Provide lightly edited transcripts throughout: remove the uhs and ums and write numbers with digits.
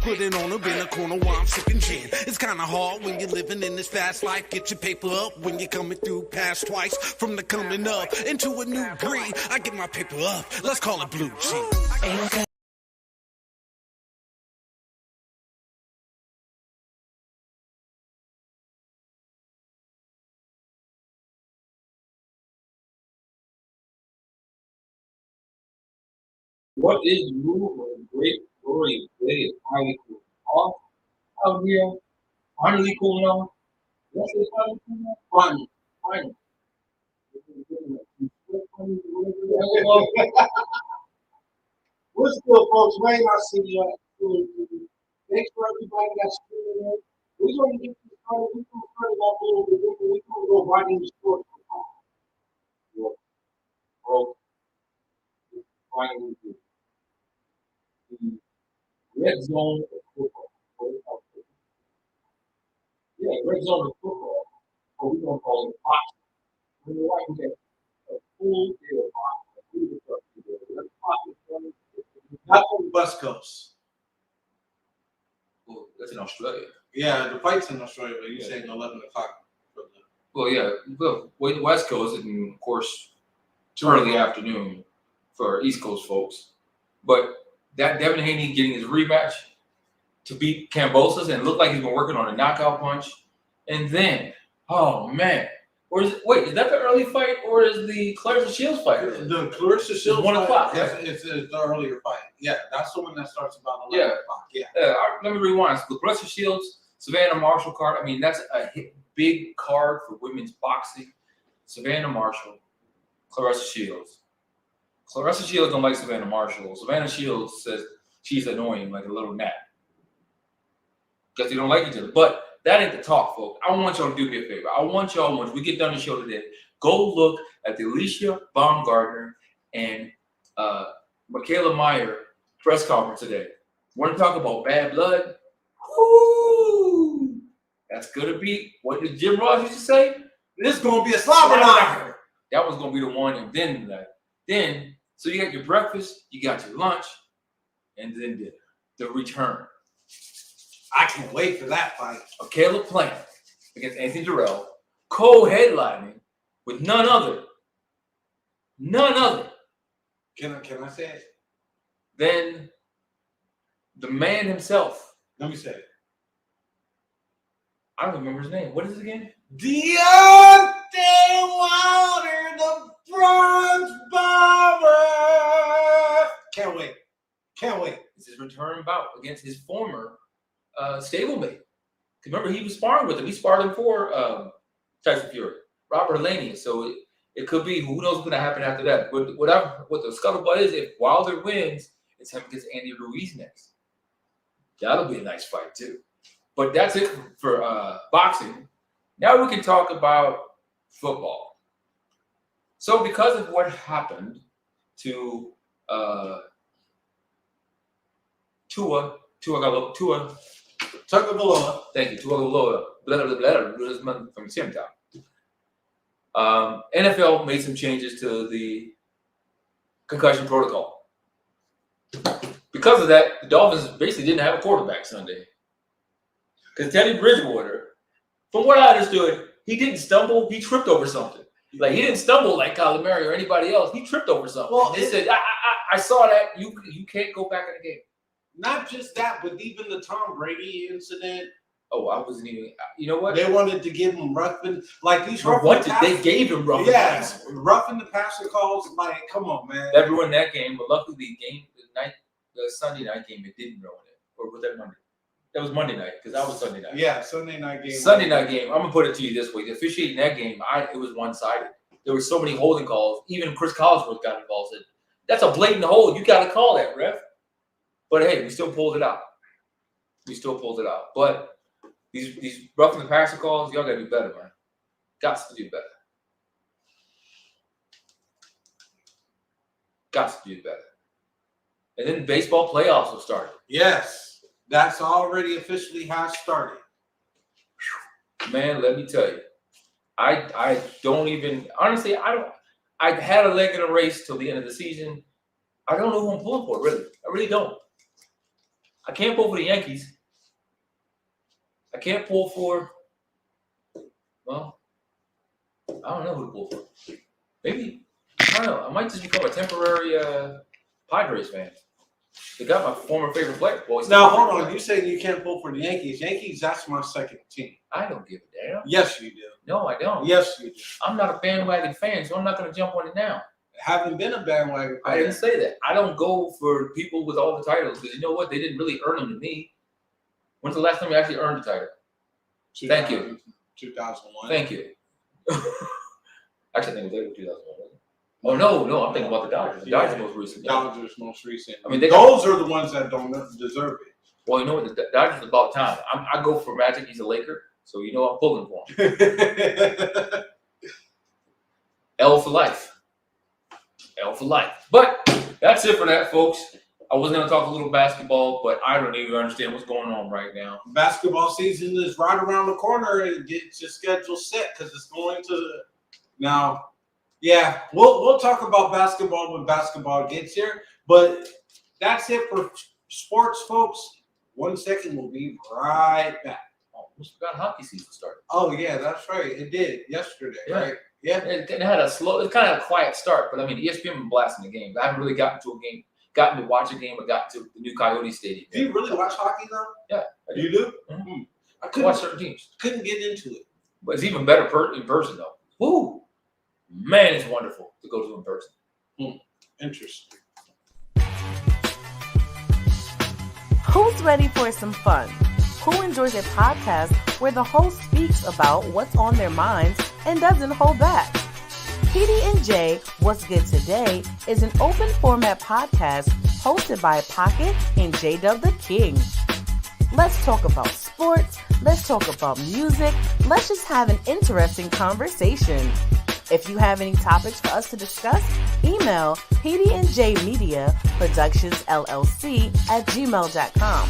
put it on her in a corner while I'm sipping gin. It's kinda hard when you're living in this fast life. Get your paper up when you're coming through past twice. From the coming up into a new breed, I get my paper up. Let's call it blue jeans. What is new or great story today is finally cool off out here. Finally cooling off. Let's say finally cooling off. Finally. What's good, folks? Wayne, I see you. Thanks for everybody that's tuning in. We're going to get this started. We're going to start it off a little bit different. We're going to go right into sports. Bro, finally the red zone of football. Yeah, red zone of football. Or we're going to call it boxing. When you're right, we get a full day of boxing. Not from the West Coast. Well, that's in Australia. Yeah, the fight's in Australia, but you're saying 11 o'clock. Well, yeah, well, West Coast, and of course, early afternoon for East Coast folks. But that Devin Haney getting his rematch to beat Kambosos and look like he's been working on a knockout punch. And then, oh man, is that the early fight or is the Clarissa Shields fight? The Clarissa Shields 1 o'clock. Yes, it's the earlier fight. Yeah, that's the one that starts about 11 o'clock. Yeah. Let me rewind. The Clarissa Shields, Savannah Marshall card. I mean, that's a big card for women's boxing. Savannah Marshall, Clarissa Shields. Clarissa Shields don't like Savannah Marshall. Savannah Shields says she's annoying like a little gnat. Because they don't like each other. But that ain't the talk, folks. I want y'all to do me a favor. I want y'all, once we get done the show today, go look at the Alicia Baumgartner and Michaela Meyer press conference today. We're going to talk about bad blood. Woo! That's going to be, what did Jim Ross used to say? This is going to be a slobber knocker. That was going to be the one. And then, so you got your breakfast, you got your lunch, and then dinner. The return. I can't wait for that fight. Of Caleb Plant against Anthony Jarrell, co-headlining with none other. Can I say it? Than the man himself. Let me say it. I don't remember his name. What is it again? Deontay Wilder, the Bronze Bomber. Can't wait. It's his return bout against his former stablemate. Remember, he was sparring with him. He sparred him for Tyson Fury, Robert Laney. So it could be, who knows what's going to happen after that. But what the scuttlebutt is, if Wilder wins, it's him against Andy Ruiz next. That'll be a nice fight too. But that's it for boxing. Now we can talk about football. So because of what happened to Tua Tagovailoa. Thank you, Tua from Simtown. NFL made some changes to the concussion protocol. Because of that, the Dolphins basically didn't have a quarterback Sunday. Because Teddy Bridgewater, from what I understood, he didn't stumble, he tripped over something. Like, he didn't stumble like Kyler Murray or anybody else. He tripped over something. Well, they said, I saw that. You can't go back in the game. Not just that, but even the Tom Brady incident. Oh, I wasn't even. You know what? They wanted to give him roughing, like these They gave him roughing. Yes, roughing the passer calls. Like, come on, man. That ruined that game. But luckily, the Sunday night game, it didn't ruin it. Or was that Monday? That was Monday night because that was Sunday night. Yeah, Sunday night game. Sunday night game. I'm gonna put it to you this way: the officiating that game, it was one-sided. There were so many holding calls. Even Chris Collinsworth got involved. That's a blatant hold. You got to call that, ref. But hey, we still pulled it out. But these roughing the passer calls, y'all gotta do better, man. Got to do better. And then baseball playoffs will start. Yes, that's already officially has started. Man, let me tell you, I don't even honestly. I had a leg in a race till the end of the season. I don't know who I'm pulling for, really. I really don't. I can't pull for the Yankees. I can't pull for. Well, I don't know who to pull for. Maybe I don't know. I might just become a temporary Padres fan. They got my former favorite player. Well, Now, hold on. You say you can't pull for the Yankees. Yankees, that's my second team. I don't give a damn. Yes, you do. No, I don't. Yes, you do. I'm not a bandwagon fan, so I'm not going to jump on it now. Haven't been a bandwagon I didn't say that. I don't go for people with all the titles because you know what? They didn't really earn them to me. When's the last time you actually earned a title? Thank you. 2001. Thank you. Actually, I think it was later 2001. Oh, no, I'm thinking about the Dodgers. The Dodgers most recent. Dodgers most recent. I mean, those are the ones that don't deserve it. Well, you know what? The Dodgers is about time. I go for Magic. He's a Laker, so you know I'm pulling for him. L for life. L for life. But that's it for that, folks. I was going to talk a little basketball, but I don't even understand what's going on right now. Basketball season is right around the corner, and get your schedule set because it's going to now. Yeah, we'll talk about basketball when basketball gets here, but that's it for sports, folks. 1 second, we'll be right back. Oh, we forgot hockey season started. Oh yeah, that's right. It did yesterday, right? Yeah. It had it's kind of a quiet start, but I mean, ESPN been blasting the game. I haven't really gotten to watch a game, or got to the new Coyote Stadium. Do you really watch hockey now? Yeah, I do. You do? Mm-hmm. I couldn't watch certain teams. Couldn't get into it, but it's even better in person though. Woo! Man, it's wonderful to go to in person. Interesting. Who's ready for some fun? Who enjoys a podcast where the host speaks about what's on their minds and doesn't hold back? PD&J, What's Good Today, is an open format podcast hosted by Pocket and J-Dub the King. Let's talk about sports. Let's talk about music. Let's just have an interesting conversation. If you have any topics for us to discuss, email pdnjmediaproductionsllc@gmail.com.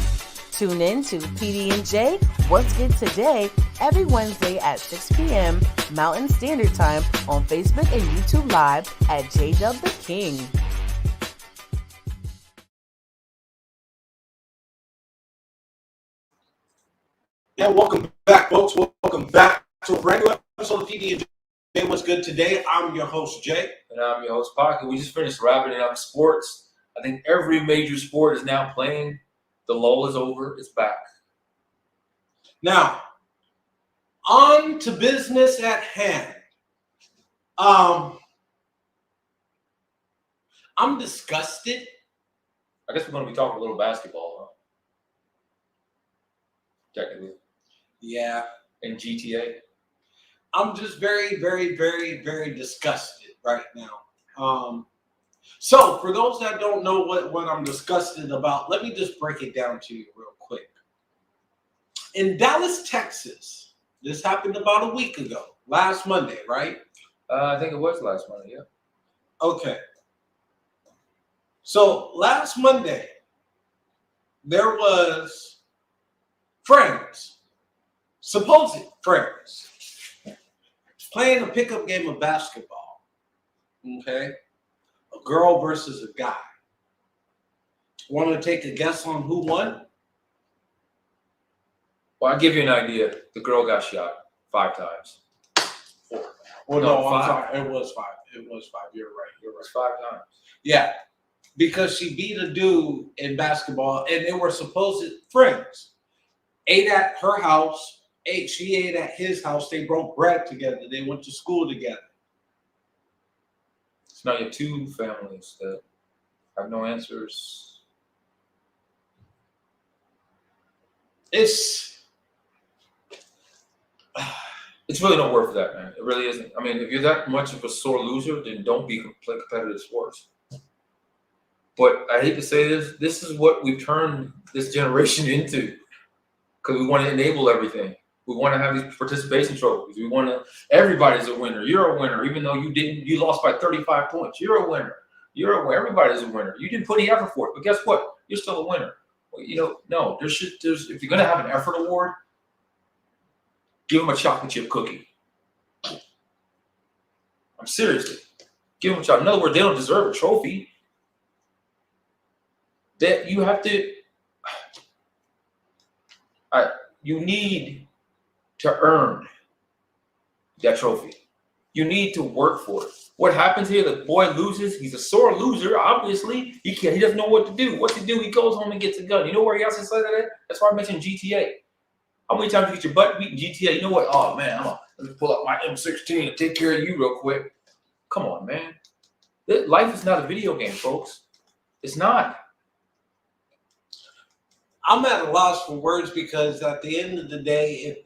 Tune in to PD&J What's Good Today every Wednesday at 6 p.m. Mountain Standard Time on Facebook and YouTube Live at J-Dub the King. And welcome back, folks. Welcome back to a brand new episode of PD&J What's Good Today. I'm your host, Jay. And I'm your host, Pocket. We just finished wrapping it up sports. I think every major sport is now playing. The lull is over. It's back. Now, on to business at hand. I'm disgusted. I guess we're going to be talking a little basketball, huh? Technically. Yeah. And GTA. I'm just very, very, very, very disgusted right now. So for those that don't know what I'm disgusted about, let me just break it down to you real quick. In Dallas, Texas, this happened about a week ago, last Monday, right? I think it was last Monday, yeah. Okay. So last Monday, there was friends, supposed friends, playing a pickup game of basketball. Okay? A girl versus a guy. Want to take a guess on who won? Well, I'll give you an idea. The girl got shot 5 times. 4. Well, No, I'm 5. sorry. It was 5. It was 5. You're right. It's 5 times. Yeah. Because she beat a dude in basketball, and they were supposed friends. Ate at her house. She ate at his house. They broke bread together. They went to school together. So now you have 2 families that have no answers. It's really no word for that, man. It really isn't. I mean, if you're that much of a sore loser, then don't be play competitive sports. But I hate to say this, this is what we've turned this generation into, because we want to enable everything. We want to have these participation trophies. We want to, everybody's a winner. You're a winner, even though you lost by 35 points. You're a winner. Everybody's a winner. You didn't put any effort for it, but guess what? You're still a winner. Well, no, there's if you're going to have an effort award, give them a chocolate chip cookie. I'm seriously. Give them a chocolate. In other words, they don't deserve a trophy. That you have to. You need to earn that trophy. You need to work for it. What happens here? The boy loses. He's a sore loser. Obviously, he can't. He doesn't know what to do. What to do? He goes home and gets a gun. You know where he else is like that? That's why I mentioned GTA. How many times you get your butt beat in GTA? You know what? Oh man, let me pull up my M16 and take care of you real quick. Come on, man. Life is not a video game, folks. It's not. I'm at a loss for words because at the end of the day,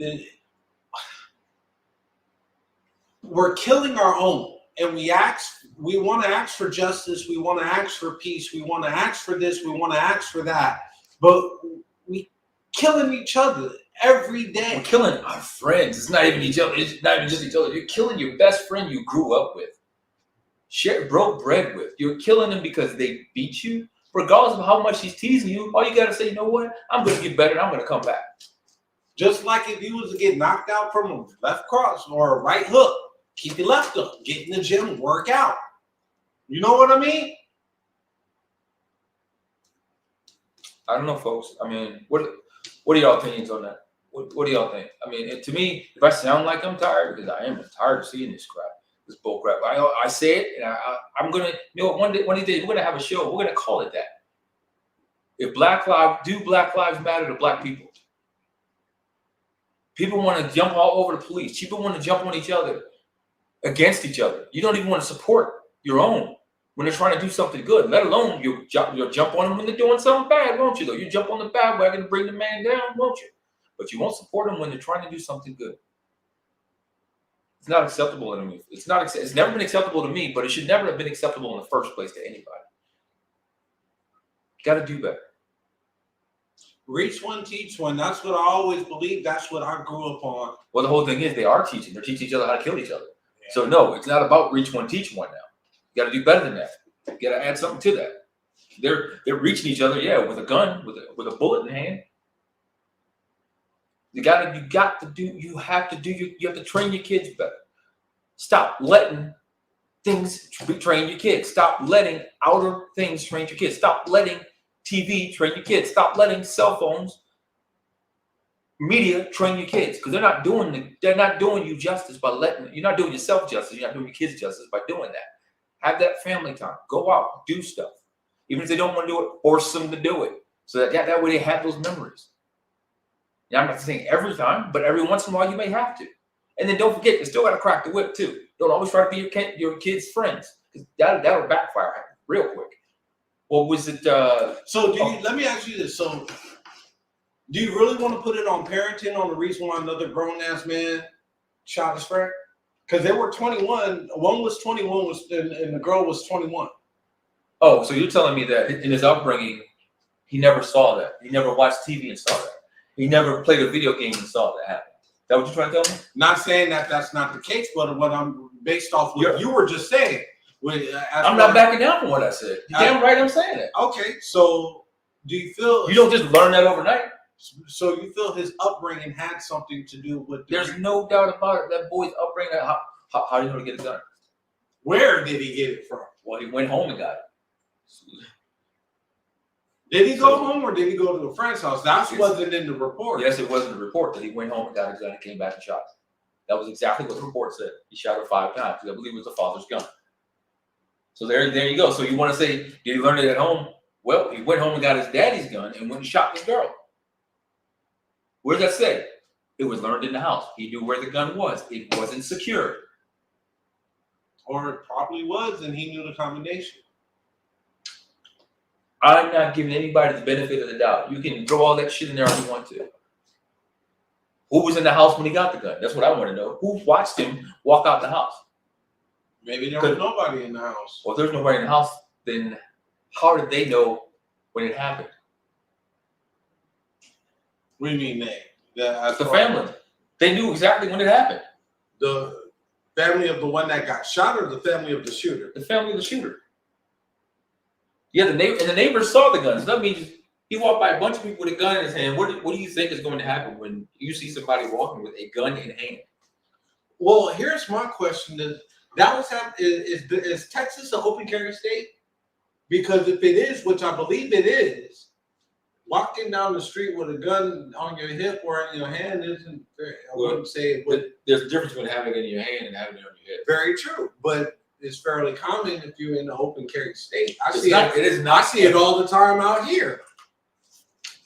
we're killing our own, and we want to ask for justice, we want to ask for peace, we want to ask for this, we want to ask for that, but we killing each other every day. We're killing our friends. It's not even each other. It's not even just each other. You're killing your best friend you grew up with, broke bread with. You're killing them because they beat you. Regardless of how much he's teasing you, all you got to say, you know what? I'm going to get better and I'm going to come back. Just like if you was to get knocked out from a left cross or a right hook, keep your left up, get in the gym, work out. You know what I mean? I don't know, folks. I mean, what are y'all opinions on that? What do y'all think? I mean, to me, if I sound like I'm tired, because I am tired of seeing this crap. This bull crap. I say it, and I'm gonna. You know, one of these days we're gonna have a show. We're gonna call it that. If Black Lives Matter to Black people? People want to jump all over the police. People want to jump on each other, against each other. You don't even want to support your own when they're trying to do something good. Let alone you'll jump on them when they're doing something bad, won't you? Though you jump on the bandwagon to bring the man down, won't you? But you won't support them when they're trying to do something good. It's not acceptable to me. It's never been acceptable to me, but it should never have been acceptable in the first place to anybody. Got to do better. Reach one, teach one. That's what I always believe. That's what I grew up on. Well, the whole thing is they are teaching. They're teaching each other how to kill each other. Yeah. So no, it's not about reach one, teach one now. You got to do better than that. You got to add something to that. They're reaching each other, yeah, with a gun, with a bullet in hand. You have to train your kids better. Stop letting things train your kids. Stop letting outer things train your kids. Stop letting TV train your kids. Stop letting cell phones, media train your kids, because they're not doing you justice by you're not doing yourself justice. You're not doing your kids justice by doing that. Have that family time. Go out, do stuff. Even if they don't want to do it, force them to do it, so that way they have those memories. Now, I'm not saying every time, but every once in a while you may have to. And then don't forget, you still got to crack the whip too. Don't always try to be your kids' friends, because that'll backfire real quick. What was it? Let me ask you this. So, do you really want to put it on parenting on the reason why another grown-ass man shot his friend? Because they were 21. One was 21, and the girl was 21. Oh, so you're telling me that in his upbringing, he never saw that. He never watched TV and saw that. He never played a video game and saw that happen. Is that what you're trying to tell me? Not saying that that's not the case, but what I'm based off what you were just saying. I'm not backing down from what I said. You're damn right I'm saying it. Okay, so do you feel... You don't just learn that overnight. So you feel his upbringing had something to do with... There's no doubt about it. That boy's upbringing, how do you know to get a gun? Where did he get it from? Well, he went home and got it. Did he go home or did he go to a friend's house? That wasn't in the report. Yes, it was in the report that he went home and got his gun and came back and shot. That was exactly what the report said. He shot her 5 times. I believe it was the father's gun. So there you go. So you want to say, did he learn it at home? Well, he went home and got his daddy's gun and went and shot this girl. Where does that say? It was learned in the house. He knew where the gun was. It wasn't secure. Or it probably was, and he knew the combination. I'm not giving anybody the benefit of the doubt. You can throw all that shit in there if you want to. Who was in the house when he got the gun? That's what I want to know. Who watched him walk out the house? Maybe there was nobody in the house. Well, if there's nobody in the house, then how did they know when it happened? What do you mean they? The family. They knew exactly when it happened. The family of the one that got shot, or the family of the shooter? The family of the shooter. Yeah, the neighbors saw the guns. That means he walked by a bunch of people with a gun in his hand. What do you think is going to happen when you see somebody walking with a gun in hand? Well, here's my question: is Texas an open carry state? Because if it is, which I believe it is, walking down the street with a gun on your hip or in your hand isn't very, I wouldn't say it would. There's a difference between having it in your hand and having it on your head. Very true, but it's fairly common if you're in the open carry state. I It is I not. see it all the time out here.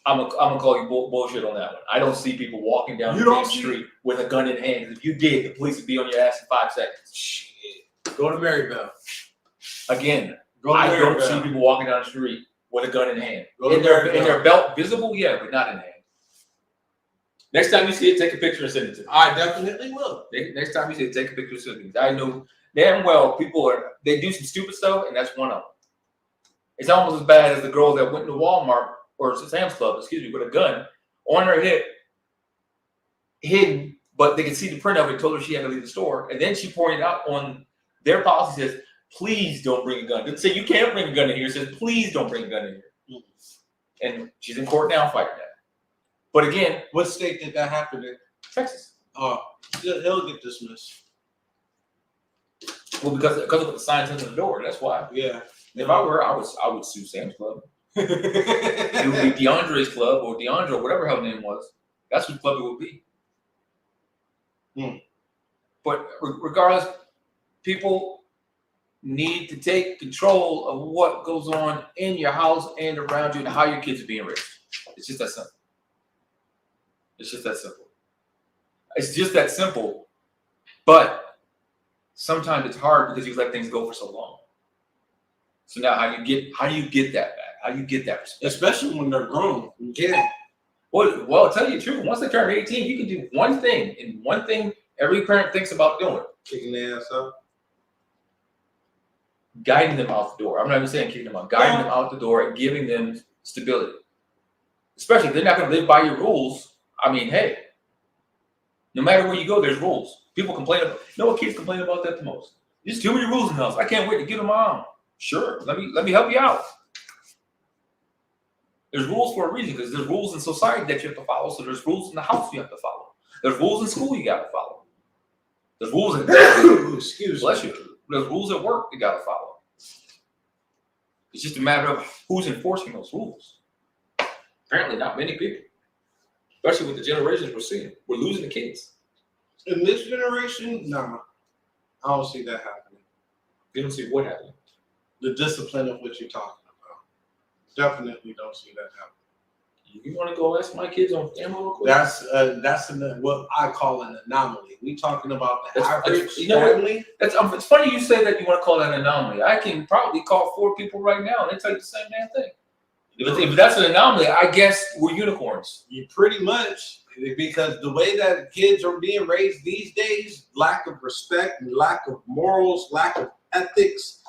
I'm gonna call you bullshit on that one. I don't see people walking down the street with a gun in hand. If you did, the police would be on your ass in 5 seconds. Shit. Go to Maryville. Again, Go to I don't Maryville. see people walking down the street with a gun in hand. Go to In their belt visible, yeah, but not in hand. Next time you see it, take a picture and send it to me. I definitely will. Next time you see it, take a picture and send it to me. I know damn well they do some stupid stuff, and that's one of them. It's almost as bad as the girl that went to Walmart or Sam's Club, with a gun on her hip, hidden, but they could see the print of it, told her she had to leave the store. And then she pointed out on their policy says, please don't bring a gun. It didn't say you can't bring a gun in here. It says, please don't bring a gun in here. And she's in court now fighting that. But again, What state did that happen in? Texas. He'll get dismissed. Well, because of the signs under the door. That's why. Yeah. If I were, I would sue Sam's Club. It would be DeAndre's club or DeAndre, whatever her name was. That's whose club it would be. But regardless, people need to take control of what goes on in your house and around you and how your kids are being raised. It's just that simple. It's just that simple. It's just that simple. But sometimes it's hard because you let things go for so long. So now how do you get that back? How do you get that respect? Especially when they're grown. You can't. Well, I'll tell you the truth. Once they turn 18, you can do one thing, and one thing every parent thinks about doing. Kicking their ass up. Guiding them out the door. I'm not even saying kicking them out. Guiding them out the door and giving them stability. Especially if they're not going to live by your rules. I mean, hey, no matter where you go, there's rules. People complain about, what kids complain about that the most? There's too many rules in the house. I can't wait to get them on. Sure, let me help you out. There's rules for a reason because there's rules in society that you have to follow. So there's rules in the house you have to follow. There's rules in school you got to follow. There's rules in bless you. There's rules at work you got to follow. It's just a matter of who's enforcing those rules. Apparently, not many people, especially with the generations we're seeing. We're losing the kids. In this generation, nah, I don't see that happening. You don't see what happening. The discipline of what you're talking about. Definitely don't see that happening. You want to go ask my kids on camera real quick? That's what I call an anomaly. We talking about the average you know what? family. It's funny you say that you want to call that an anomaly. I can probably call 4 people right now and they tell you the same damn thing. If that's an anomaly, I guess we're unicorns. You pretty much, because the way that kids are being raised these days, lack of respect, lack of morals, lack of ethics,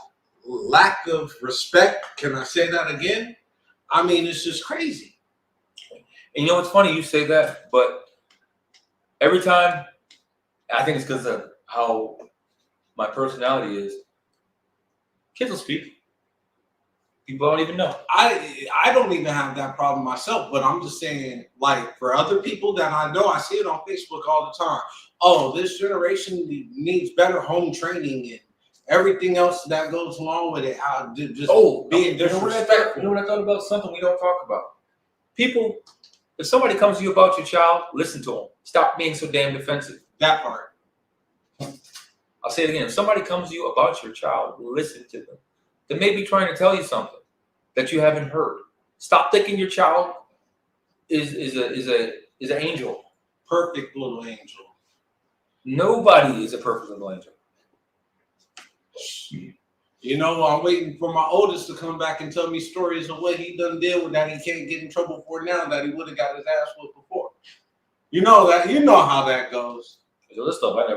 lack of respect. Can I say that again? I mean, it's just crazy. And you know what's funny? You say that, but every time, I think it's because of how my personality is. Kids will speak. People don't even know. I don't even have that problem myself, but I'm just saying, like, for other people that I know, I see it on Facebook all the time. Oh, this generation needs better home training and everything else that goes along with it. Being disrespectful. You know what I thought about? Something we don't talk about. People, if somebody comes to you about your child, listen to them. Stop being so damn defensive. That part. I'll say it again. If somebody comes to you about your child, listen to them. They may be trying to tell you something that you haven't heard. Stop thinking your child is an angel. Perfect little angel. Nobody is a perfect little angel. You know, I'm waiting for my oldest to come back and tell me stories of what he done did with that he can't get in trouble for now that he would have got his ass whooped before. You know how that goes. So this stuff I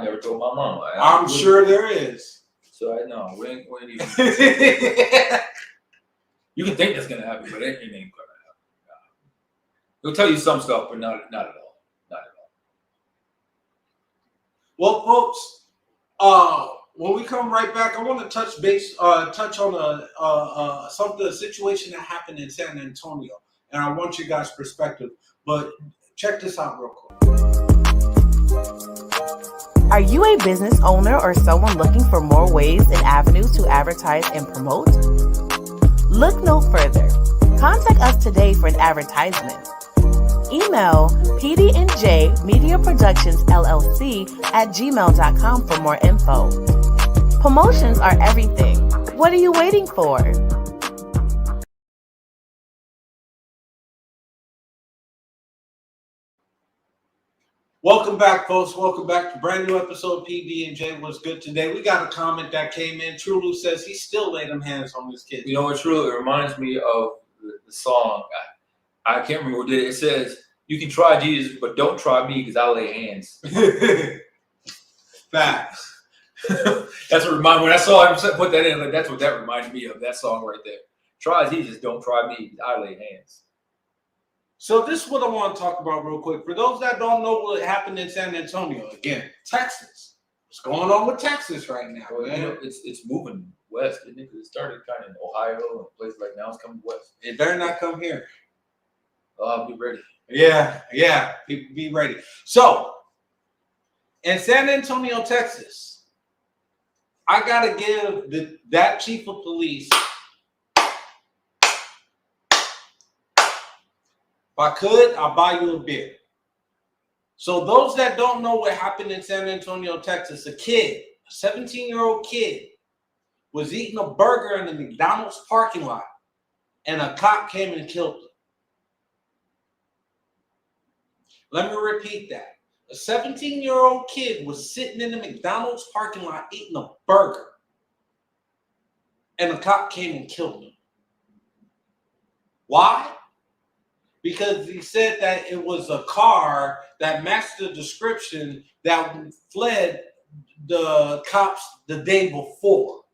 never told my mom. I'm sure there is. So I know we ain't even. You can think that's gonna happen, but it ain't gonna happen. He'll tell you some stuff, but not at all. Not at all. Well, folks, when we come right back, I want to touch on a situation that happened in San Antonio, and I want your guys' perspective. But check this out real quick. Are you a business owner or someone looking for more ways and avenues to advertise and promote? Look no further. Contact us today for an advertisement. Email PD&J Media Productions LLC at gmail.com for more info. Promotions are everything. What are you waiting for? Welcome back, folks. Welcome back to brand new episode of PD&J. What's good today? We got a comment that came in. Trulu says he still laid them hands on his kids. You know what, Trulu? It reminds me of the song. I can't remember what it is. It says, "You can try Jesus, but don't try me because I lay hands." Facts. That's what reminded me. When I saw him put that in, like, that's what that reminded me of, that song right there. Try Jesus, don't try me because I lay hands. So this is what I want to talk about real quick. For those that don't know what happened in San Antonio, again, Texas. What's going on with Texas right now? Well, you know, it's moving west, isn't it? It started kind of in Ohio and places like now it's coming west. It better not come here. I'll be ready. Yeah, people be ready. So, in San Antonio, Texas, I got to give that chief of police, if I could, I'll buy you a beer. So those that don't know what happened in San Antonio, Texas, a 17-year-old kid, was eating a burger in the McDonald's parking lot, and a cop came and killed him. Let me repeat that. A 17-year-old kid was sitting in the McDonald's parking lot eating a burger, and a cop came and killed him. Why? Because he said that it was a car that matched the description that fled the cops the day before,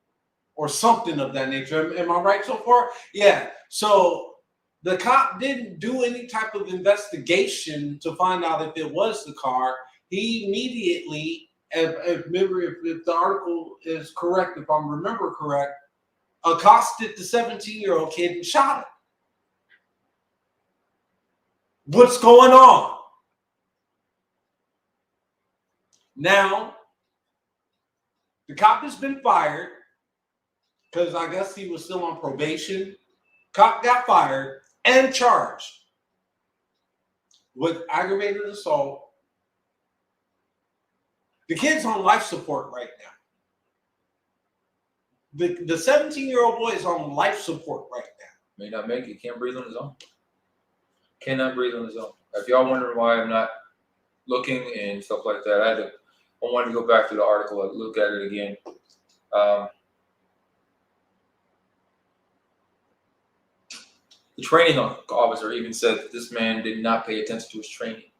or something of that nature. Am I right so far? Yeah. So the cop didn't do any type of investigation to find out if it was the car. He immediately, if the article is correct, if I remember correct, accosted the 17-year-old kid and shot him. What's going on? Now, the cop has been fired because I guess he was still on probation. Cop got fired and charged with aggravated assault. The kid's on life support right now. The 17-year-old boy is on life support right now. May not make it. Can't breathe on his own. Cannot breathe on his own. If y'all wondering why I'm not looking and stuff like that, I wanted to go back to the article and look at it again. The training officer even said that this man did not pay attention to his training.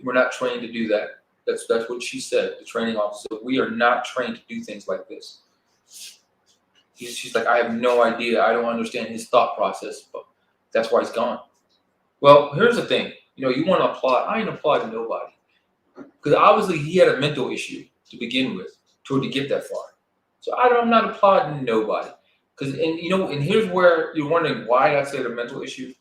We're not trained to do that. That's what she said. The training officer said, we are not trained to do things like this. She's like, I have no idea. I don't understand his thought process, but that's why he's gone. Well, here's the thing. You know, you want to applaud. I ain't applauding nobody. Because obviously he had a mental issue to begin with to get that far. So I'm not applauding nobody. And here's where you're wondering why I said a mental issue.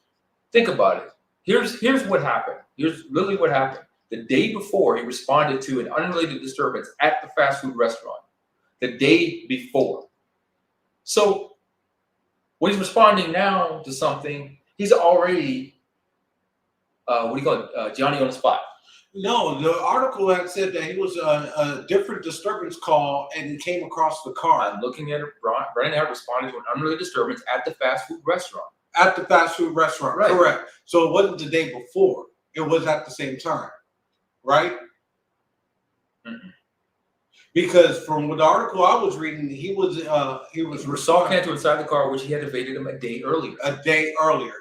Think about it. Here's what happened. Here's really what happened. The day before, he responded to an unrelated disturbance at the fast food restaurant. The day before. So when he's responding now to something, he's already, Johnny on the spot. No, the article had said that he was a different disturbance call and he came across the car. I'm looking at it. Brennan had responded to an unrelated disturbance at the fast food restaurant. At the fast food restaurant, right. Correct. So it wasn't the day before. It was at the same time, right? Mm-mm. Because from the article I was reading, he was saw Cantor inside the car, which he had evaded him a day earlier.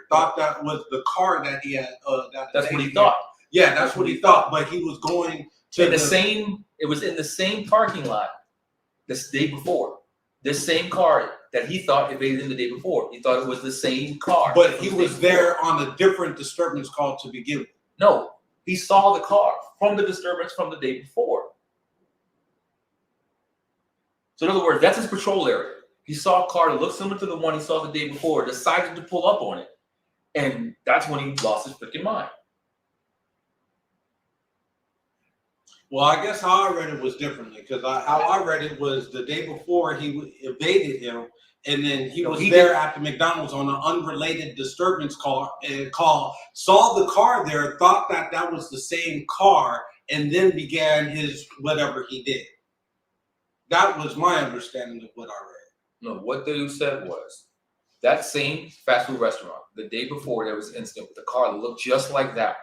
Thought that was the car that he had. That's what he thought. Yeah, that's what he thought. But he was going to It was in the same parking lot this day before. This same car that he thought evaded him the day before. He thought it was the same car. But he was there on a different disturbance call to begin with. No, he saw the car from the disturbance from the day before. So in other words, that's his patrol area. He saw a car that looked similar to the one he saw the day before, decided to pull up on it. And that's when he lost his freaking mind. Well, I guess how I read it was differently, because how I read it was the day before he evaded him. And then he was he there did. at the McDonald's on an unrelated disturbance call, saw the car there, thought that was the same car, and then began his whatever he did. That was my understanding of what I read. No, what they said was that same fast food restaurant, the day before there was an incident with a car that looked just like that.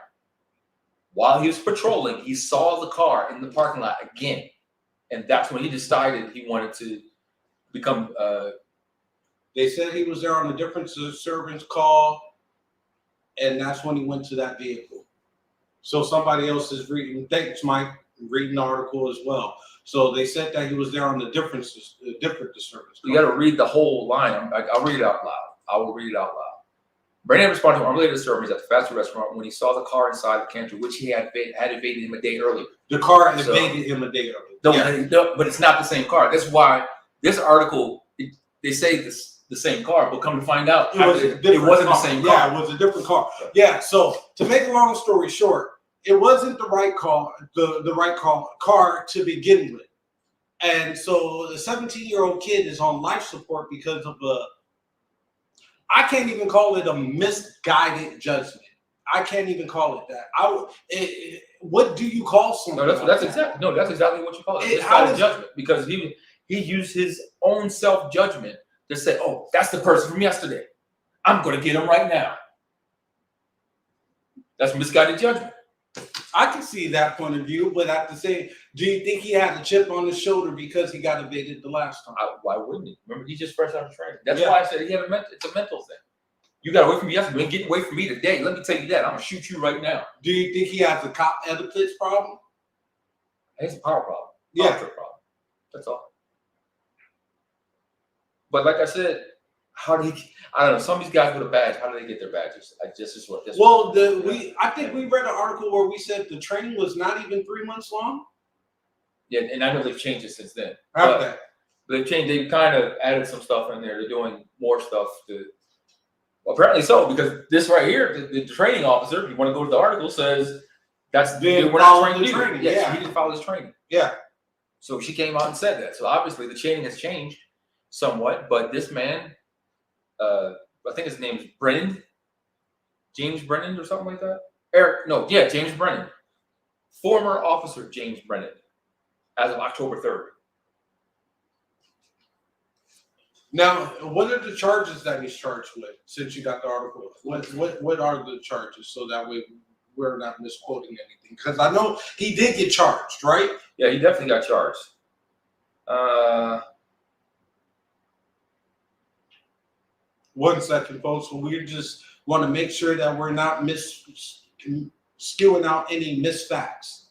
While he was patrolling, he saw the car in the parking lot again. And that's when he decided he wanted to become. They said he was there on a different disturbance call, and that's when he went to that vehicle. So somebody else is reading. Thanks, Mike. Reading the article as well. So they said that he was there on the different disturbance call. You got to read the whole line. I'll read it out loud. I will read it out loud. Brandon responded to unrelated disturbance at the fast food restaurant when he saw the car inside the canter, which he had evaded him a day earlier. The car evaded him a day earlier. No, but it's not the same car. That's why this article, they say the same car, but come to find out, it wasn't the same car. Yeah, it was a different car. Yeah, so to make a long story short, it wasn't the right car, the right car to begin with. And so the 17-year-old kid is on life support because of I can't even call it a misguided judgment. I can't even call it that. What do you call something? No, that's exactly what you call it. Misguided judgment, because he used his own self-judgment to say, "Oh, that's the person from yesterday. I'm going to get him right now." That's misguided judgment. I can see that point of view, but at the same, do you think he had a chip on his shoulder because he got evaded the last time? Why wouldn't he? Remember, he's just fresh out of training. That's why I said it's a mental thing. You got away from me yesterday. You ain't getting away from me today. Let me tell you that. I'm going to shoot you right now. Do you think he has a cop etiquette problem? It's a power problem. Yeah. Power trip problem. That's all. But like I said, I don't know. Some of these guys with a badge, how do they get their badges? I think we read an article where we said the training was not even 3 months long. Yeah, and I know they've changed it since then. Okay. But they've changed. They've kind of added some stuff in there. They're doing more stuff apparently so, because this right here, the training officer, if you want to go to the article, says we're not trained either. Yeah, he didn't follow his training. Yeah. So she came out and said that. So obviously the training has changed somewhat, but this man, I think his name is Brennan, James Brennan or something like that. James Brennan, former officer James Brennan, as of October 3rd. Now, what are the charges that he's charged with? Since you got the article, what are the charges, so that way we're not misquoting anything? Because I know he did get charged, right? Yeah, he definitely got charged. 1 second, folks. We just want to make sure that we're not skewing out any misfacts.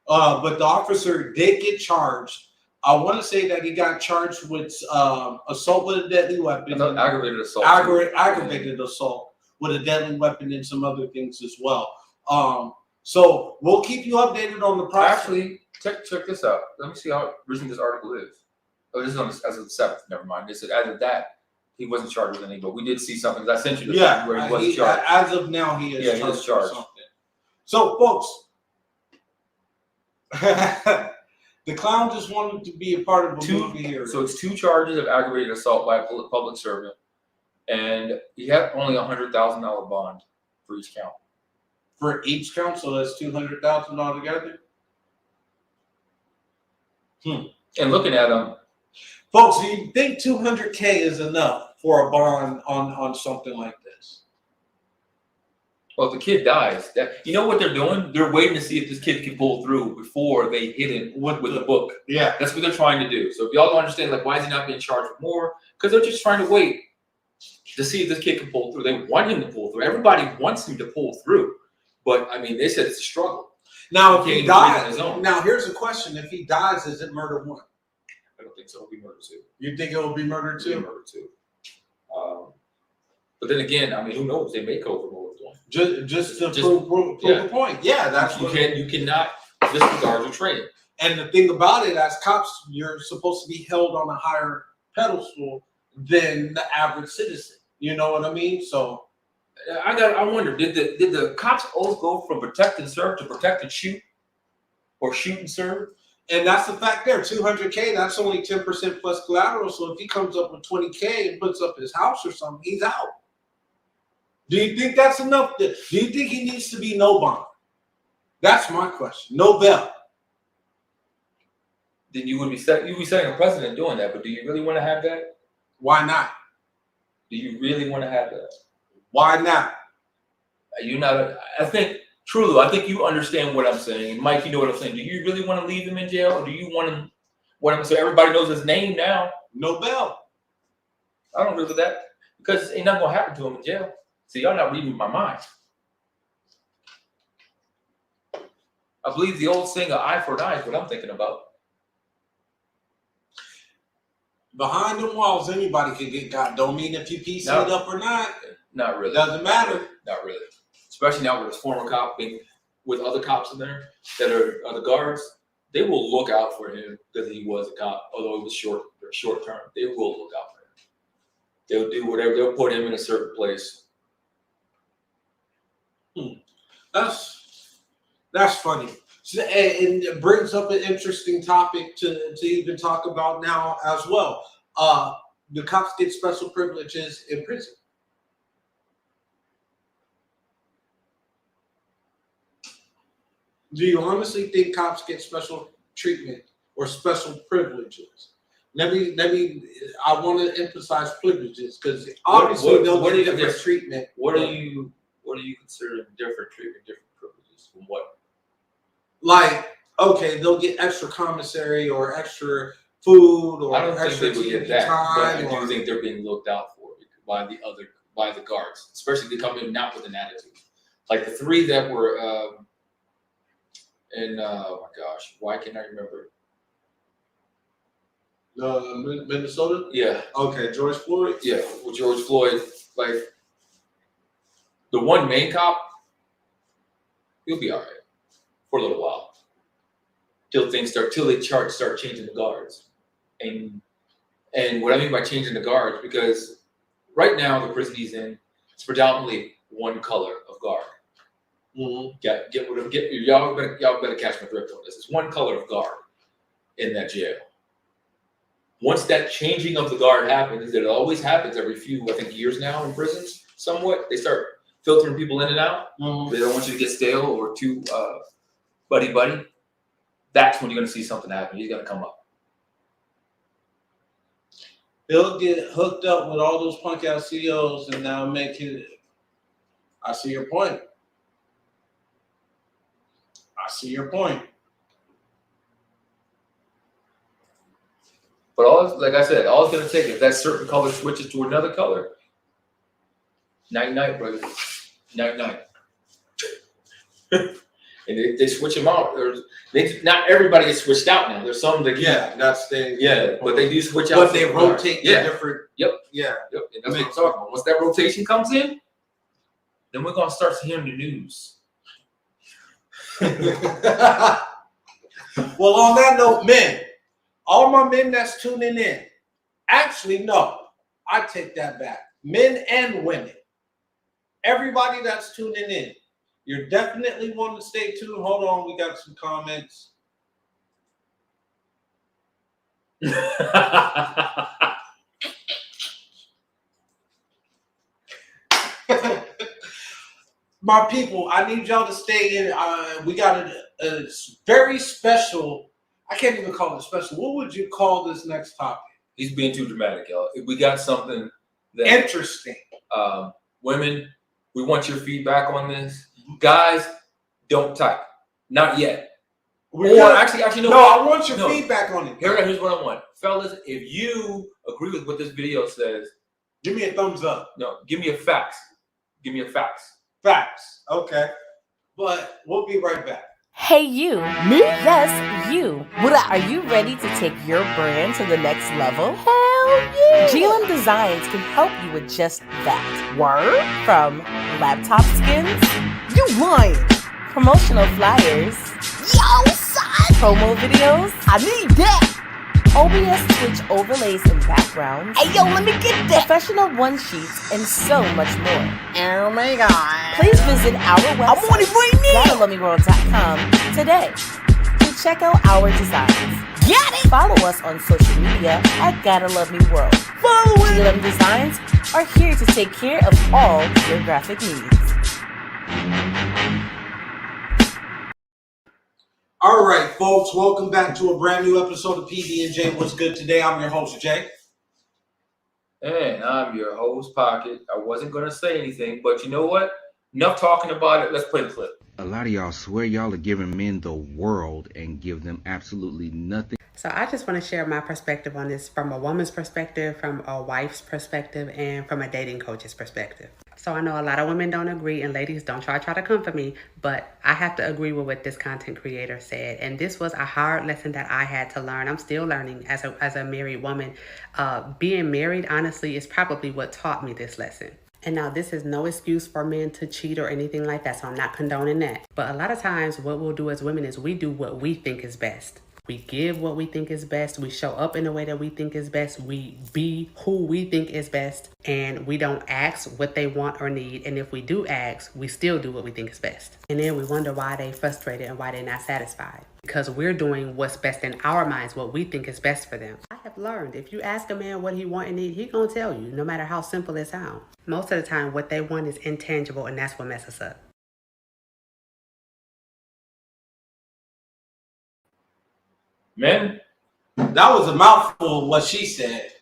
But the officer did get charged. I want to say that he got charged with assault with a deadly weapon. Aggravated assault. Aggravated assault with a deadly weapon and some other things as well. So we'll keep you updated on the process. Actually, check this out. Let me see how recent this article is. Oh, this is as of the 7th. Never mind. They said as of that, he wasn't charged with anything, but we did see something. I sent you where he was charged. As of now, he is charged with something. So, folks, the clown just wanted to be a part of a movie here. So it's 2 charges of aggravated assault by a public servant, and he had only $100,000 bond for each count. For each count, so that's $200,000 altogether. And looking at him, folks, do you think $200K is enough for a bond on something like this? Well, if the kid dies, you know what they're doing? They're waiting to see if this kid can pull through before they hit him with the book. Yeah. That's what they're trying to do. So if y'all don't understand, like, why is he not being charged with more? Because they're just trying to wait to see if this kid can pull through. They want him to pull through. Everybody wants him to pull through. But, I mean, they said it's a struggle. Now, if he dies, now here's a question. If he dies, is it murder 1? I don't think so. It'll be murder 2. You think it will be murder 2? Murder 2. But then again, I mean, who knows? They may go for murder 1. Just to prove a point. Yeah, that's you cannot disregard your training. And the thing about it, as cops, you're supposed to be held on a higher pedestal than the average citizen. You know what I mean? So I wonder, did the cops' oath go from protect and serve to protect and shoot, or shoot and serve? And that's the fact there. $200K, that's only 10% plus collateral. So if he comes up with $20K and puts up his house or something, he's out. Do you think that's enough? Do you think he needs to be no bond? That's my question. No bail. Then you would be setting a precedent doing that. But do you really want to have that? Why not? Do you really want to have that? Why not? You're not. I think truly, I think you understand what I'm saying. And Mike, you know what I'm saying. Do you really want to leave him in jail, or do you want him? So everybody knows his name now. No bail. I don't agree with that because it ain't nothing gonna happen to him in jail. See, y'all not reading my mind. I believe the old saying, "An eye for an eye," is what I'm thinking about. Behind the walls, anybody can get got. Don't mean if you piece it up or not. Not really. Doesn't matter. Not really. Especially now with this former cop being with other cops in there that are the guards. They will look out for him because he was a cop, although it was short term. They will look out for him. They'll do whatever. They'll put him in a certain place. That's funny. And it brings up an interesting topic to even talk about now as well. The cops get special privileges in prison. Do you honestly think cops get special treatment or special privileges? I want to emphasize privileges because obviously they'll get different treatment. What do you consider different treatment, different privileges from what? Like, okay, they'll get extra commissary or extra food or I don't extra think they would get that, time. but I do think they're being looked out for by the guards, especially if they come in not with an attitude. Like the three that were oh my gosh, why can't I remember? Minnesota? Yeah. Okay, George Floyd? Yeah, with George Floyd, like the one main cop, he'll be all right for a little while. Till they start changing the guards. And what I mean by changing the guards, because right now the prison he's in, it's predominantly one color of guard. Mm-hmm. Y'all better catch my drift on this. It's one color of guard in that jail. Once that changing of the guard happens, it always happens every few, I think, years now in prisons. Somewhat, they start filtering people in and out. Mm-hmm. They don't want you to get stale or too buddy. That's when you're going to see something happen. He's going to come up. He'll get hooked up with all those punk ass CEOs and now make it. I see your point. But like I said, all it's going to take is that certain color switches to another color. Night, brother. Night. And they switch them out. Not everybody gets switched out now. There's some that that's the but they do switch out. But they rotate to different. Yep. Yeah. Yep. And that's what I'm talking about. Once that rotation comes in, then we're gonna start hearing the news. Well, on that note, men, all my men that's tuning in, actually, no, I take that back. Men and women, everybody that's tuning in, you're definitely want to stay tuned. Hold on, we got some comments. My people, I need y'all to stay in. We got a very special. I can't even call it special. What would you call this next topic? He's being too dramatic, y'all. If we got something that interesting. Women, we want your feedback on this. Guys, don't type. Not yet. Actually, no. I want your feedback on it. Here's what I want. Fellas, if you agree with what this video says, give me a thumbs up. No, give me a fax. Facts. Okay. But we'll be right back. Hey, you. Me? Yes, you. Are you ready to take your brand to the next level? Hell yeah. GLM Designs can help you with just that. Word? From laptop skins? You lying. Promotional flyers. Yo, son. Promo videos? I need that. OBS Twitch overlays and backgrounds. Hey, yo, let me get that. Professional one-sheets and so much more. Oh my God. Please visit our website, GottaLoveMeWorld.com today to check out our designs. Got it! Follow us on social media at Gotta Love Me World. Follow it! GLM Designs are here to take care of all your graphic needs. All right, folks, welcome back to a brand new episode of PD&J. What's good today? I'm your host, Jay. And I'm your host, Pocket. I wasn't going to say anything, but you know what? Enough talking about it. Let's play the clip. A lot of y'all swear y'all are giving men the world and give them absolutely nothing. So I just want to share my perspective on this from a woman's perspective, from a wife's perspective, and from a dating coach's perspective. So I know a lot of women don't agree, and ladies, don't try to come for me, but I have to agree with what this content creator said. And this was a hard lesson that I had to learn. I'm still learning as a married woman. Being married, honestly, is probably what taught me this lesson. And now this is no excuse for men to cheat or anything like that, so I'm not condoning that. But a lot of times what we'll do as women is we do what we think is best. We give what we think is best. We show up in a way that we think is best. We be who we think is best. And we don't ask what they want or need. And if we do ask, we still do what we think is best. And then we wonder why they're frustrated and why they're not satisfied. Because we're doing what's best in our minds, what we think is best for them. I have learned if you ask a man what he want and need, he gonna tell you, no matter how simple it sounds. Most of the time, what they want is intangible, and that's what messes up. Men? That was a mouthful, what she said.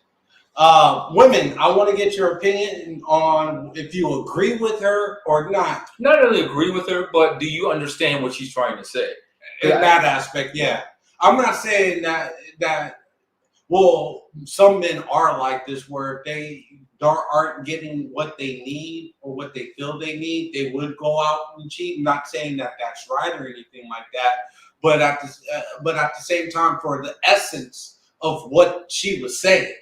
Women, I want to get your opinion on if you agree with her or not. Not really agree with her, but do you understand what she's trying to say? In that aspect, yeah. I'm not saying that well, some men are like this where they aren't getting what they need or what they feel they need. They would go out and cheat. I'm not saying that that's right or anything like that. But at the same time, for the essence of what she was saying,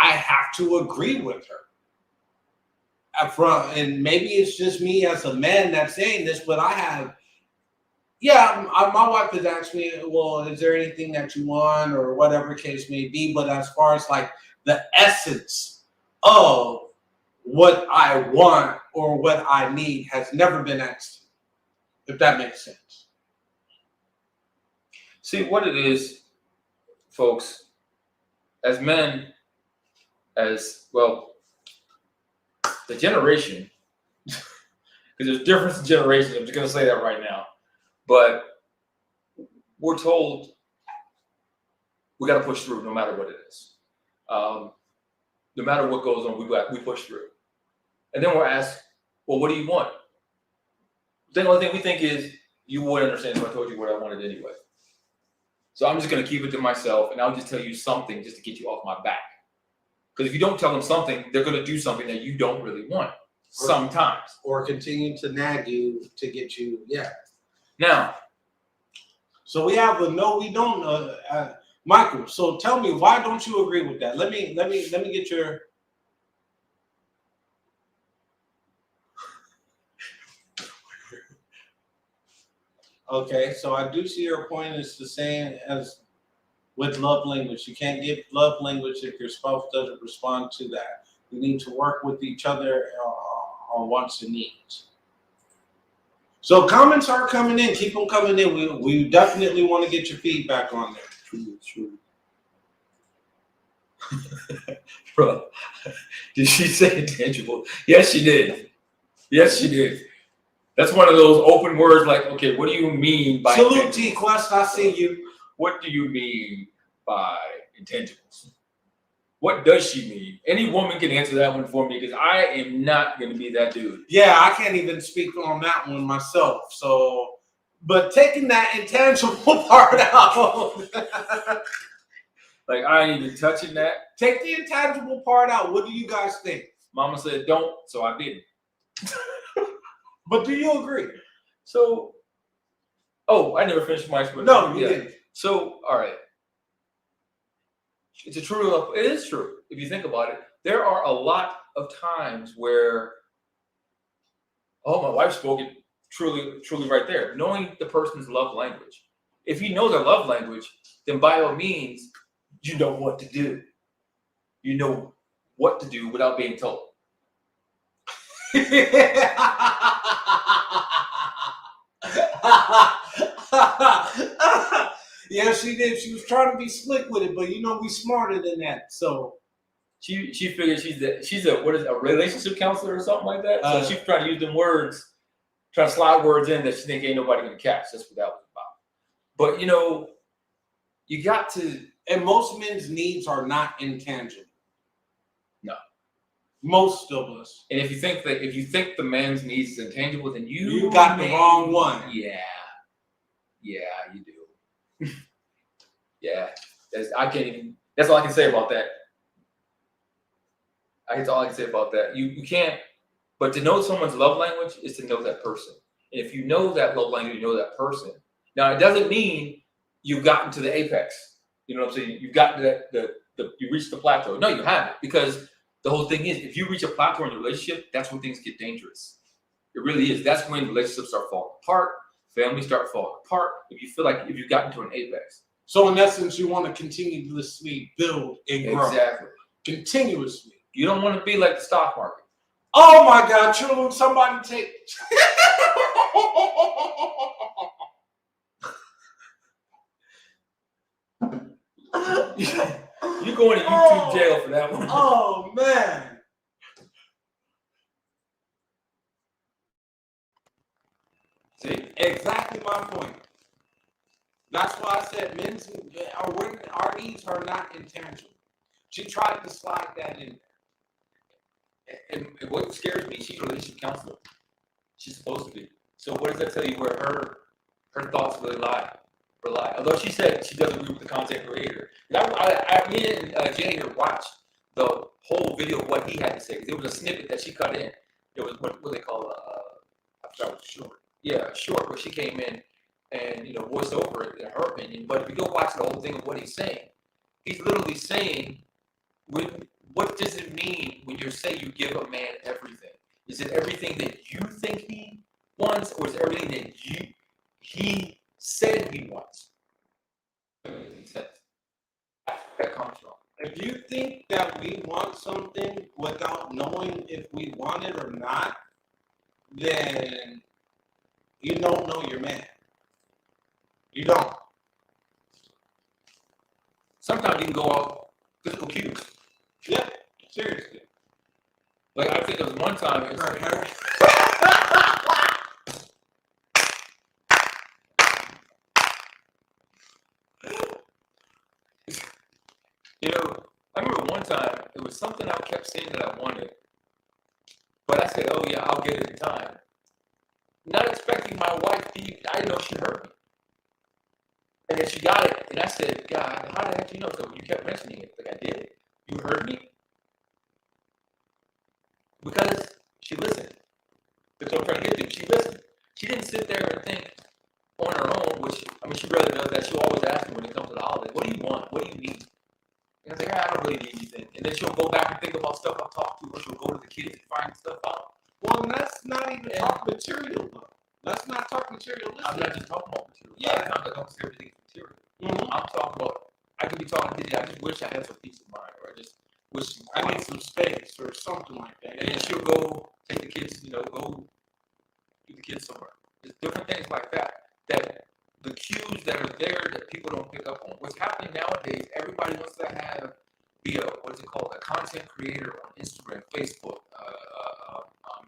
I have to agree with her. And maybe it's just me as a man that's saying this, but my wife has asked me, well, is there anything that you want or whatever case may be? But as far as like the essence of what I want or what I need has never been asked, if that makes sense. See, what it is, folks, as men, as well, the generation, because there's difference in generations, I'm just going to say that right now, but we're told we got to push through no matter what it is. No matter what goes on, we push through. And then we're asked, well, what do you want? The only thing we think is, you would understand if I told you what I wanted anyway. So I'm just going to keep it to myself, and I'll just tell you something just to get you off my back. Because if you don't tell them something, they're going to do something that you don't really want sometimes. Or continue to nag you to get you, yeah. Now. So we have a no, we don't, Michael. So tell me, why don't you agree with that? Let me get your. Okay, so I do see your point is the same as with love language. You can't give love language if your spouse doesn't respond to that. You need to work with each other on wants and needs. So comments are coming in. Keep them coming in. We definitely want to get your feedback on there. True. Bro, did she say intangible? Yes, she did. That's one of those open words like, okay, what do you mean by Salute T-Quest, I see you. What do you mean by intangibles? What does she mean? Any woman can answer that one for me because I am not going to be that dude. Yeah, I can't even speak on that one myself. So, but taking that intangible part out. Like, I ain't even touching that. Take the intangible part out. What do you guys think? Mama said don't, so I didn't. But do you agree? So, I never finished my explanation. No, you didn't. So, all right. It is true. If you think about it, there are a lot of times where, my wife spoke it truly right there. Knowing the person's love language. If you know their love language, then by all means, you know what to do. You know what to do without being told. Yeah, she did. She was trying to be slick with it, but you know we smarter than that. So she figures she's a what is it, a relationship counselor or something like that. So she's trying to use them words, trying to slide words in that she think ain't nobody gonna catch. That's what that was about. But you know, you got to. And most men's needs are not intangible. No. Most of us. And if you think the man's needs is intangible, then you got the wrong one. Yeah, you do. Yeah, I can't even. That's all I can say about that. That's all I can say about that. You can't. But to know someone's love language is to know that person. And if you know that love language, you know that person. Now it doesn't mean you've gotten to the apex. You know what I'm saying? You've gotten to you reached the plateau. No, you haven't, because the whole thing is, if you reach a plateau in a relationship, that's when things get dangerous. It really is. That's when relationships start falling apart. Families start falling apart. If you feel like if you've gotten to an apex. So in essence, you want to continuously build and grow. Exactly. Continuously. You don't want to be like the stock market. Oh my God, True, somebody take. You're going to YouTube jail for that one. Oh man. See? Exactly my point. That's why I said our needs are not intangible. She tried to slide that in there. And what scares me, she's a relationship counselor. She's supposed to be. So what does that tell you where her thoughts really lie? Although she said she doesn't agree with the content creator. Me and Jay here watched the whole video of what he had to say. It was a snippet that she cut in. It was what they call I forgot what short. Yeah, short, where she came in and voiced over it in her opinion. But if you go watch the whole thing of what he's saying, he's literally saying, what does it mean when you say you give a man everything? Is it everything that you think he wants, or is it everything that he said he wants? That comes from. If you think that we want something without knowing if we want it or not, then you don't know your man. You don't. Sometimes you can go off physical cues. Yeah, seriously. Like I think there was one time. I remember one time it was something I kept saying that I wanted, but I said, "Oh yeah, I'll get it in time." Not expecting my wife to. I didn't know she heard me, and then she got it, and I said, "God, how the heck do you know?" So you kept mentioning it, like I did. You heard me because she listened. That's what I'm trying to get to. She listened. She didn't sit there and think on her own, which she really does that. She'll always ask me when it comes to the holidays, "What do you want? What do you need?" And I was like, I don't really need anything. And then she'll go back and think about stuff I've talked to her. She'll go to the kids and find stuff out. Well, let's not even talk material, though. Let's not talk material. I'm not just talking about material. Yeah. Sometimes I don't say everything's material. Mm-hmm. I'm talking about, I could be talking to you, I just wish I had some peace of mind, or I just wish I need some space or something like that. And then she'll go take the kids, go do the kids somewhere. There's different things like that. That the cues that are there that people don't pick up on. What's happening nowadays, everybody wants to be a content creator on Instagram, Facebook,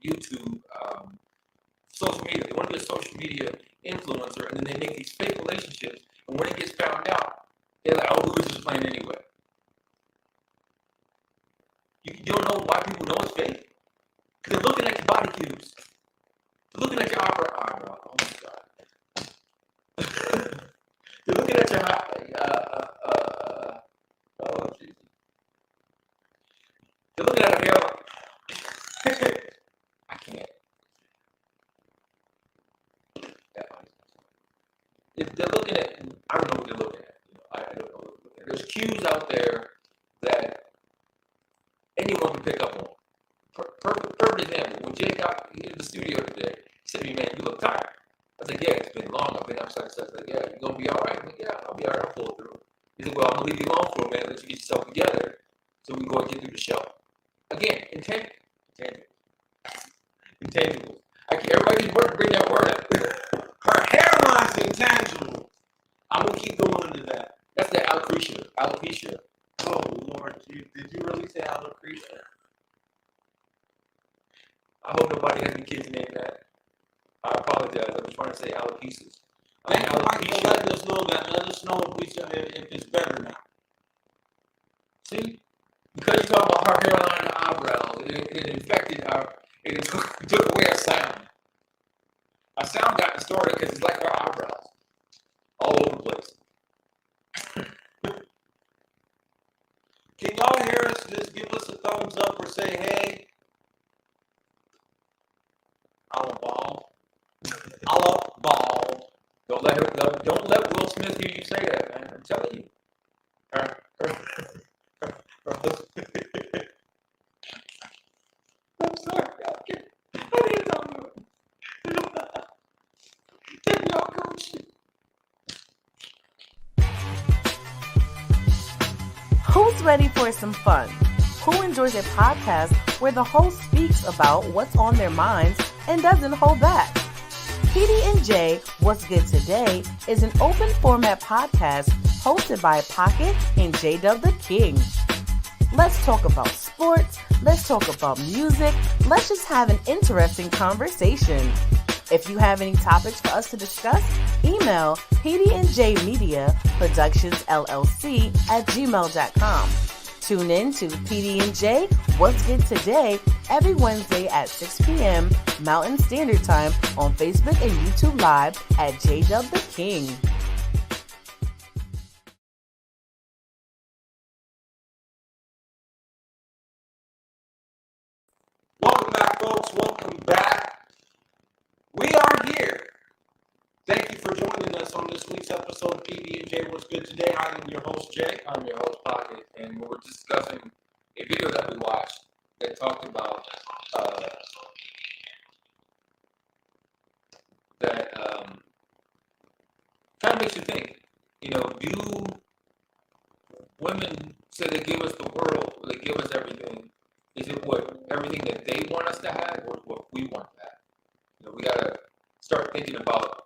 YouTube, social media. They want to be a social media influencer, and then they make these fake relationships. And when it gets found out, they're like, "Oh, we were just playing anyway." You don't know why people know it's fake? Because they're looking at your body cues. They're looking at your eyebrow. Oh my God. They're looking at your oh Jesus. They're looking at her hairline. I can't. If they're looking at, I don't know what they're looking at. I don't know what they're looking at. There's cues out there that anyone can pick up on. Perfect example. When Jay got into the studio today, he said to me, "Man, you look tired." I said, "Yeah, it's been long. I've been outside." I said, "Yeah, you're gonna be all right." I'm like, "Yeah, I'll be all right. I'll pull through." He said, "Well, I'm gonna leave you alone for a minute, let you get yourself together, so we can go and get through the show." Again, intangibles. Everybody keeps bring that word up. Her hairline's intangible. I'm gonna keep going under that. That's the alopecia. Alopecia. Oh Lord, did you really say alopecia? I hope nobody has any kids named that. I apologize. I was trying to say alopecias. Thank you, Mike, for letting us know that. Let us know if it's better now. See? Because you talk about her hairline and eyebrows, it infected our, it took away our sound. Our sound got distorted because it's like our eyebrows all over the place. Can y'all hear us? Just give us a thumbs up or say, hey. I'm a ball. Don't let Will Smith hear you say that, man. I'm telling you. I'm sorry. I didn't know. Take y'all coach. Who's ready for some fun? Who enjoys a podcast where the host speaks about what's on their minds and doesn't hold back? PD&J, What's Good Today, is an open format podcast hosted by Pocket and J-Dub the King. Let's talk about sports, let's talk about music, let's just have an interesting conversation. If you have any topics for us to discuss, email pdnjmediaproductionsllc@gmail.com. Tune in to PD&J What's Good Today every Wednesday at 6 p.m. Mountain Standard Time on Facebook and YouTube Live at J-Dub the King. Welcome back, folks. Welcome back. We are here. Thank you for joining us on this week's episode of PD&J What's Good Today. I am your host, Jay. I'm your host, Pocket, and we're discussing a video that we watched that talked about that kind of makes you think. You know, do women say they give us the world, or they give us everything? Is it what everything that they want us to have, or what we want to have? You know, we gotta start thinking about.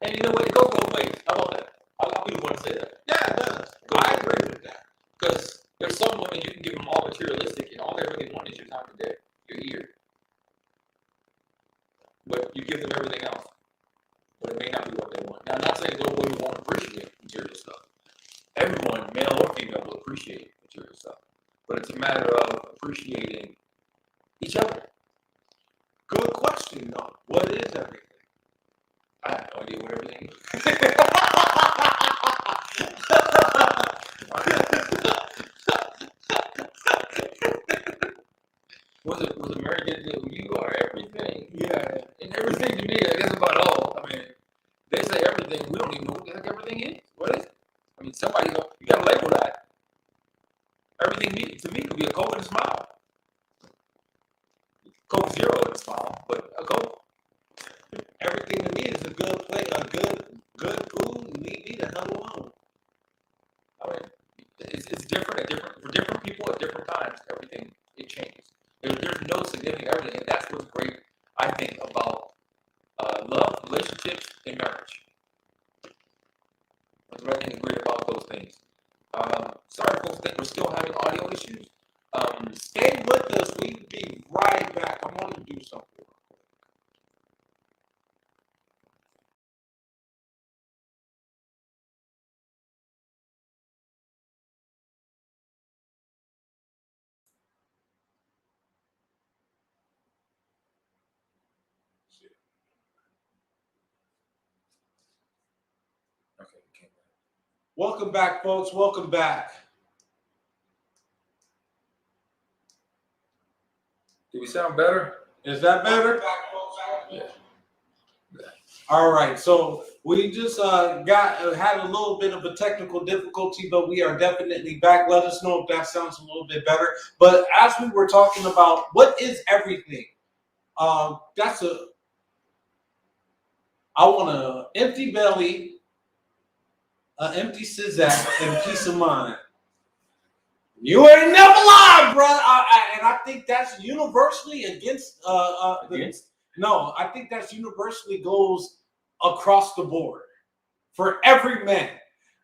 And you know what? It goes both ways. How about that? I'll be the one to say that. Yeah, it does. I agree with that. Because there's some women you can give them all materialistic, and all they really want is your time of day, your ear. But you give them everything else, but it may not be what they want. Now, I'm not saying no women won't appreciate material stuff. Everyone, male or female, will appreciate material stuff. But it's a matter of appreciating each other. Good question, though. What is everything? I have no idea what everything is. Was it Mary did you are everything? Yeah. And everything to me, I guess about all. I mean, they say everything. We don't even know what the heck everything is. What is it? I mean, somebody, you got to label that. Everything to me could be a Coke and a smile. Coke Zero and a smile, but a Coke. Everything to me is a good play, a good food. Leave me the hell alone. I mean, it's different for different people at different times. Everything it changes. There's no significant everything, and that's what's great. I think about love, relationships, and marriage. That's what I think is great about those things. Sorry, folks, that we're still having audio issues. Stay with us. We'll be right back. I want to do something. Okay, we came back. Welcome back, folks. Welcome back. Do we sound better? Is that better? Yeah. All right. So we just had a little bit of a technical difficulty, but we are definitely back. Let us know if that sounds a little bit better. But as we were talking about what is everything, I want an empty belly, an empty sizak, and peace of mind. You ain't never lied, bro. And I think that's universally against No, I think that's universally goes across the board for every man.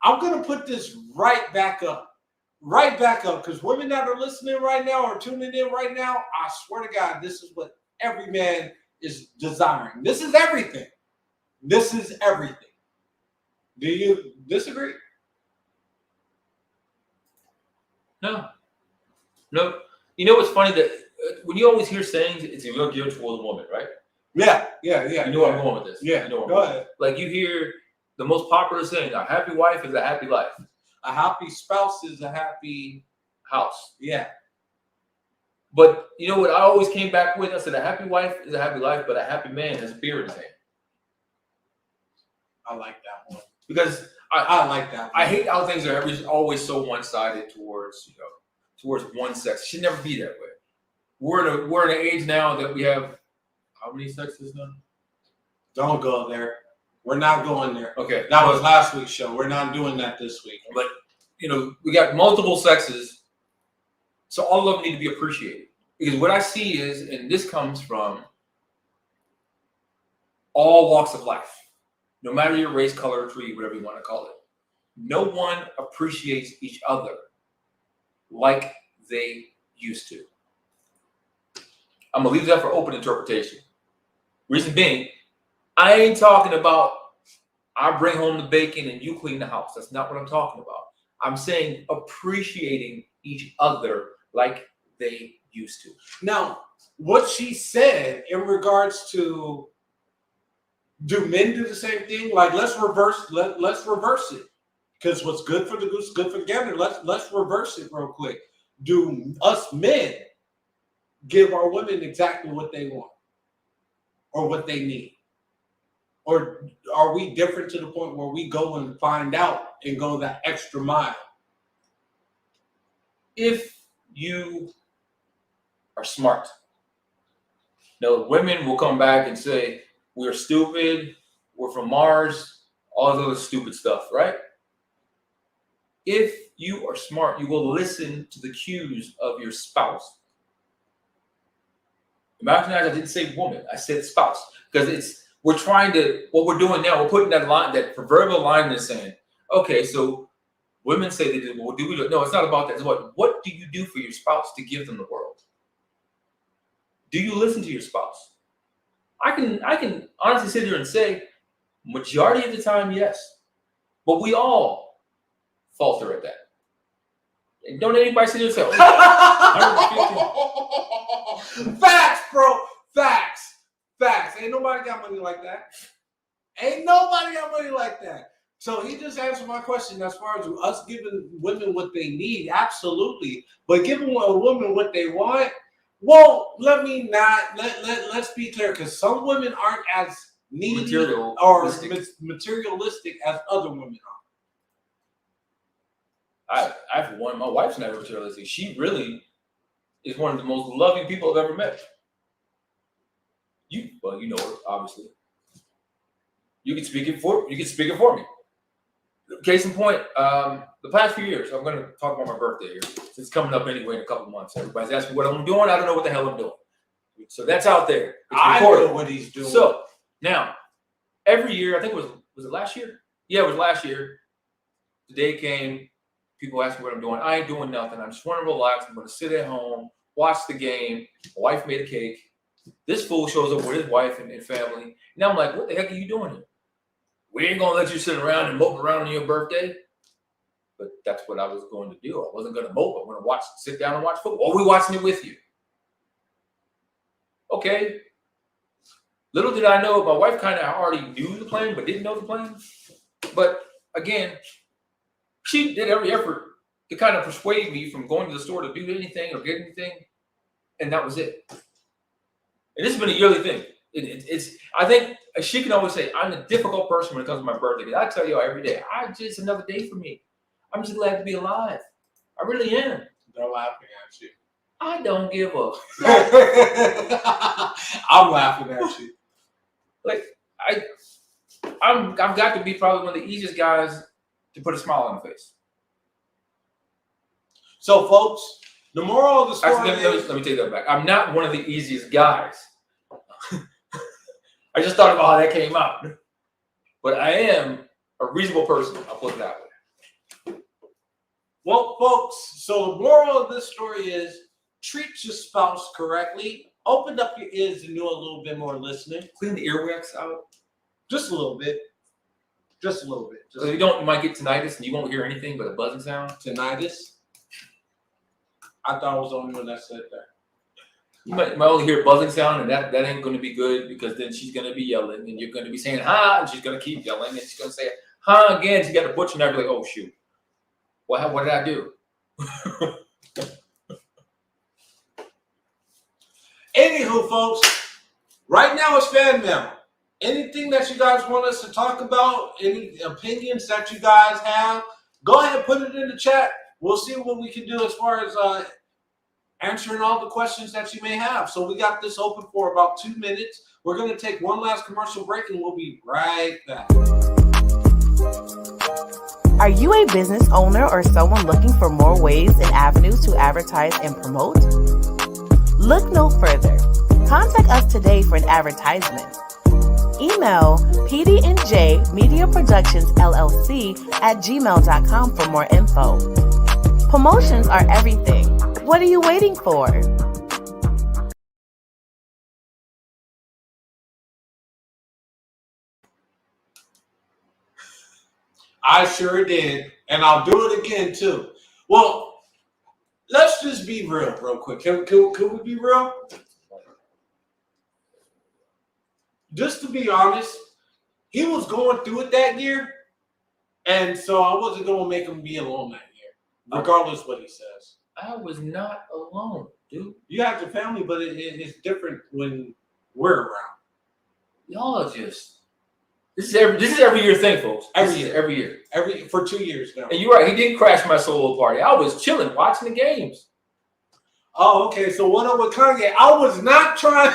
I'm going to put this right back up, because women that are listening right now or tuning in right now, I swear to God, this is what every man is desiring. This is everything. This is everything. Do you disagree? No. You know what's funny that when you always hear sayings, it's you're geared toward a woman, right? Yeah. You know where I'm going with this. Yeah, you know go ahead. Like you hear the most popular saying, a happy wife is a happy life. A happy spouse is a happy house. Yeah. But you know what I always came back with? I said a happy wife is a happy life, but a happy man has a beer in his hand. I like that one. Because I like that one. I hate how things are always so one-sided towards one sex. It should never be that way. We're in an age now that we have how many sexes now? Don't go there. We're not going there. Okay. That was last week's show. We're not doing that this week. But we got multiple sexes, so all of them need to be appreciated. Because what I see is, and this comes from all walks of life, no matter your race, color, creed, whatever you want to call it, no one appreciates each other like they used to. I'm gonna leave that for open interpretation. Reason being, I ain't talking about I bring home the bacon and you clean the house. That's not what I'm talking about. I'm saying appreciating each other like they used to. Now, what she said in regards to, do men do the same thing? Like, let's reverse it. Because what's good for the goose is good for the gander. Let's reverse it real quick. Do us men give our women exactly what they want or what they need? Or are we different to the point where we go and find out and go that extra mile? If you are smart, women will come back and say, we're stupid, we're from Mars, all this other stupid stuff, right? If you are smart, you will listen to the cues of your spouse. Imagine I didn't say woman, I said spouse. Because what we're doing now, we're putting that proverbial line in the sand. Okay, so women say they do, well, do we do? No, it's not about that. It's what do you do for your spouse to give them the world? Do you listen to your spouse? I can honestly sit here and say, majority of the time, yes. But we all falter at that. And don't anybody sit here and say, facts, bro. Facts. Ain't nobody got money like that. So he just answered my question as far as us giving women what they need. Absolutely. But giving a woman what they want, well, let's be clear, because some women aren't as needy or materialistic as other women are. I for one, my wife's not materialistic. She really is one of the most loving people I've ever met. You know her, obviously. You can speak it for me. Case in point, the past few years, I'm going to talk about my birthday here. It's coming up anyway in a couple of months. Everybody's asking what I'm doing. I don't know what the hell I'm doing. So that's out there. I know what he's doing. So now, every year, I think was it last year? Yeah, it was last year. The day came. People ask me what I'm doing. I ain't doing nothing. I just want to relax. I'm going to sit at home, watch the game. My wife made a cake. This fool shows up with his wife and family. Now I'm like, what the heck are you doing here? We ain't going to let you sit around and mope around on your birthday. But that's what I was going to do. I wasn't going to mope. I'm going to sit down and watch football. Or we watching it with you. Okay. Little did I know, my wife kind of already knew the plan, but didn't know the plan. But again, she did every effort to kind of persuade me from going to the store to do anything or get anything. And that was it. And this has been a yearly thing. I think she can always say, I'm a difficult person when it comes to my birthday. I tell y'all every day, it's another day for me. I'm just glad to be alive. I really am. They're laughing at you. I don't give a I'm laughing at you. Like, I've got to be probably one of the easiest guys to put a smile on the face. So, folks, the moral of the story Actually, let me take that back. I'm not one of the easiest guys. I just thought about how that came out. But I am a reasonable person. I'll put it that way. Well, folks, so the moral of this story is treat your spouse correctly. Open up your ears and do a little bit more listening. Clean the earwax out. Just a little bit. Just a little bit. So you might get tinnitus and you won't hear anything but a buzzing sound. Tinnitus? I thought I was the only one that said that. You might only hear a buzzing sound, and that ain't going to be good because then she's going to be yelling, and you're going to be saying, ha, and she's going to keep yelling, and she's going to say, ha, again. She got the butcher knife, like, oh, shoot. What did I do? Anywho, folks, right now it's fan mail. Anything that you guys want us to talk about, any opinions that you guys have, go ahead and put it in the chat. We'll see what we can do as far as answering all the questions that you may have. So we got this open for about 2 minutes. We're going to take one last commercial break, and we'll be right back. Are you a business owner or someone looking for more ways and avenues to advertise and promote? Look no further. Contact us today for an advertisement. Email PD&J Media Productions LLC at gmail.com for more info. Promotions are everything. What are you waiting for? I sure did, and I'll do it again too. Well, let's just be real quick. Can we be real? Just to be honest, he was going through it that year, and so I wasn't going to make him be alone that year, regardless what he says. I was not alone, dude. You have your family, but it's different when we're around. Y'all are just... This is every year thing, folks. Every year. For 2 years now. And you're right, he didn't crash my solo party. I was chilling, watching the games. Oh, okay. So what up with Kanye? I was not trying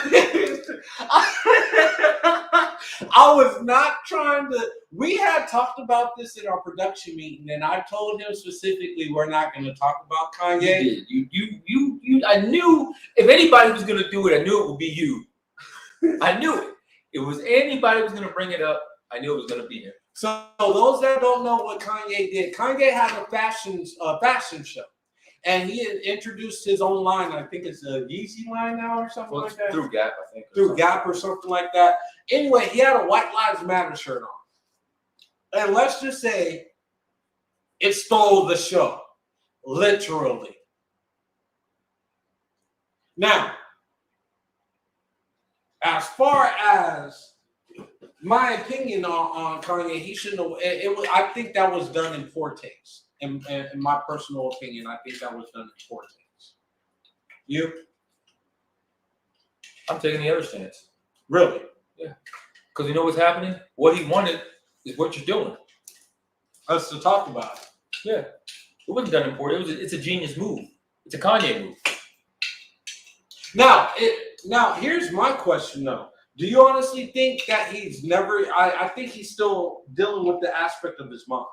I was not trying to. We had talked about this in our production meeting, and I told him specifically we're not going to talk about Kanye. You did. You. I knew if anybody was going to do it, I knew it would be you. I knew it. It was anybody who was going to bring it up. I knew it was going to be him. So those that don't know what Kanye did, Kanye had a fashion show, and he had introduced his own line. I think it's a Yeezy line now or something like that. Through Gap, I think. Through Gap or something like that. Anyway, he had a White Lives Matter shirt on, and let's just say it stole the show, literally. Now, as far as my opinion on Kanye, he shouldn't have. I think that was done in poor taste. In my personal opinion, I think that was done in poor taste. You? I'm taking the other stance. Really? Yeah. Because you know what's happening? What he wanted is what you're doing. Us to talk about it. Yeah. It wasn't done in poor. It's a genius move. It's a Kanye move. Now, here's my question though. Do you honestly think that he's never? I think he's still dealing with the aspect of his mom.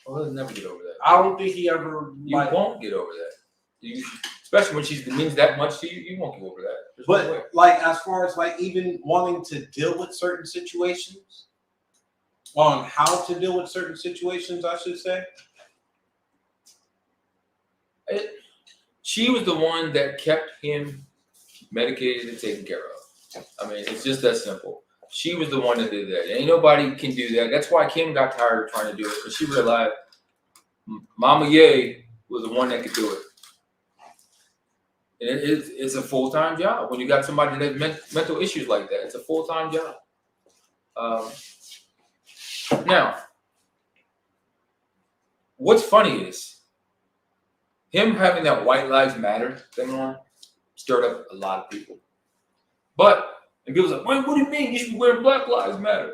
Well, he'll never get over that. I don't think he ever. You won't get over that. Especially when she means that much to you, you won't get over that. There's no way. But like, as far as like even wanting to deal with certain situations, on how to deal with certain situations, I should say. She was the one that kept him medicated and taken care of. I mean, it's just that simple. She was the one that did that. Ain't nobody can do that. That's why Kim got tired of trying to do it, because she realized Mama Ye was the one that could do it. And it's a full-time job. When you got somebody that has mental issues like that, it's a full-time job. Now, what's funny is him having that White Lives Matter thing on stirred up a lot of people. And people like, what do you mean? You should be wearing Black Lives Matter.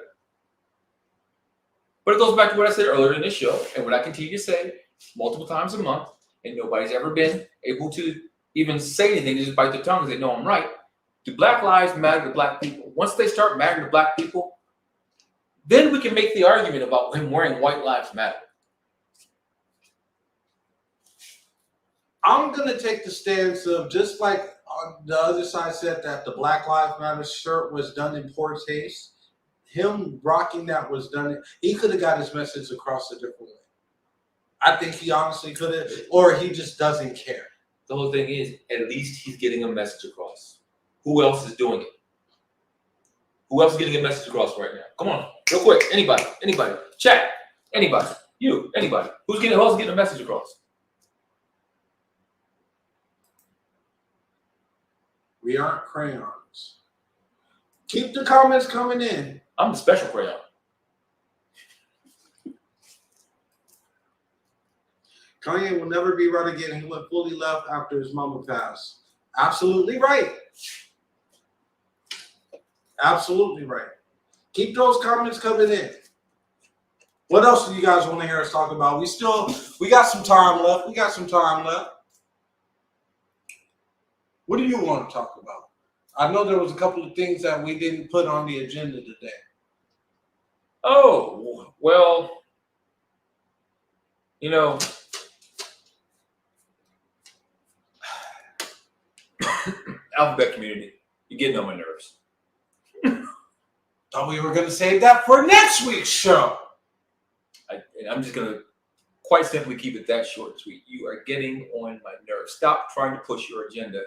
But it goes back to what I said earlier in this show, and what I continue to say multiple times a month, and nobody's ever been able to even say anything, just bite their tongue and say, no, I'm right. Do Black Lives matter to Black people? Once they start mattering to Black people, then we can make the argument about him wearing White Lives Matter. I'm going to take the stance of just like the other side said that the Black Lives Matter shirt was done in poor taste. Him rocking that was done. He could have got his message across a different way. I think he honestly could have, or he just doesn't care. The whole thing is, at least he's getting a message across. Who else is doing it? Who else is getting a message across right now? Come on, real quick. Anybody? Chat. Anybody? You? Anybody? Who else is getting a message across? We aren't crayons. Keep the comments coming in. I'm the special crayon. Kanye will never be right again. He went fully left after his mama passed. Absolutely right. Absolutely right. Keep those comments coming in. What else do you guys want to hear us talk about? We got some time left. What do you want to talk about? I know there was a couple of things that we didn't put on the agenda today. Oh, well, you know, alphabet community, you're getting on my nerves. Thought we were going to save that for next week's show. I'm just going to quite simply keep it that short and sweet. You are getting on my nerves. Stop trying to push your agenda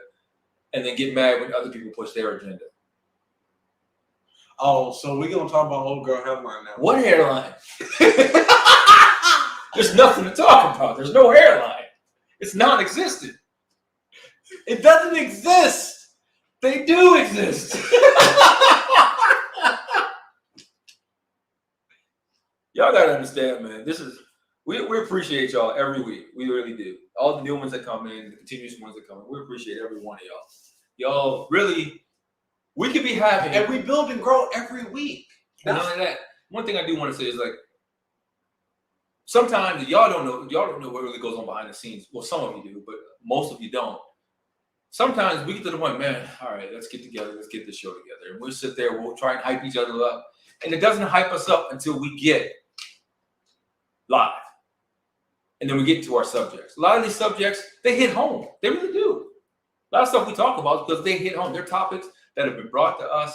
and then get mad when other people push their agenda. Oh, so we're going to talk about old girl headline now. What hairline? There's nothing to talk about. There's no hairline. It's non-existent. It doesn't exist. They do exist. Y'all gotta understand, man. We appreciate y'all every week. We really do. All the new ones that come in, the continuous ones that come in. We appreciate every one of y'all. Y'all really, we could be having, and we build and grow every week. Not only that, one thing I do want to say is like, sometimes y'all don't know what really goes on behind the scenes. Well, some of you do, but most of you don't. Sometimes we get to the point, man, all right, let's get together, let's get this show together. And we'll sit there, we'll try and hype each other up. And it doesn't hype us up until we get live. And then we get to our subjects. A lot of these subjects, they hit home. They really do. A lot of stuff we talk about because they hit home. They're topics that have been brought to us.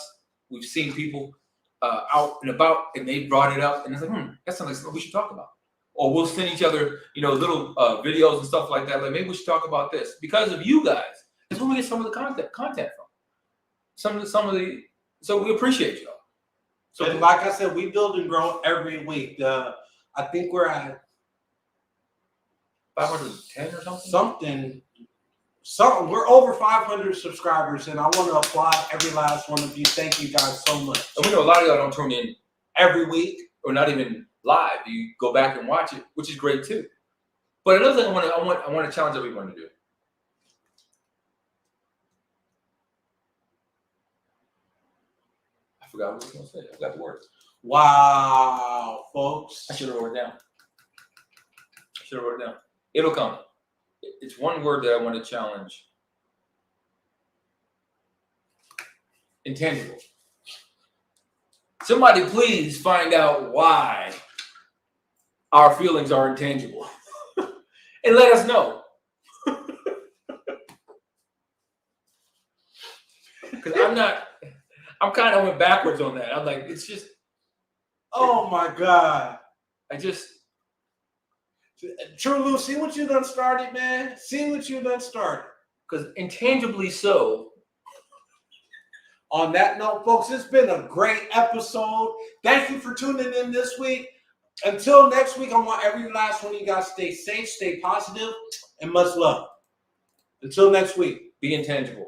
We've seen people out and about, and they brought it up. And it's like, that's something we should talk about. Or we'll send each other, little videos and stuff like that. Like, maybe we should talk about this. Because of you guys, that's where we get some of the content from. Some of the, so we appreciate y'all. So, and like I said, we build and grow every week. I think we're at 510 or something. Something. We're over 500 subscribers, and I want to applaud every last one of you. Thank you guys so much. And we know a lot of y'all don't tune in every week, or not even live. You go back and watch it, which is great too. But another thing I want to challenge everyone to do. I forgot what I was going to say. I forgot the word. Wow, folks. I should have wrote it down. It'll come. It's one word that I want to challenge. Intangible. Somebody please find out why our feelings are intangible. And let us know. Because I'm kind of went backwards on that. I'm like, it's just. Oh my God. True Lou, see what you done started, man? See what you done started. Because intangibly so. On that note, folks, it's been a great episode. Thank you for tuning in this week. Until next week, I want every last one of you guys to stay safe, stay positive, and much love. Until next week. Be intangible.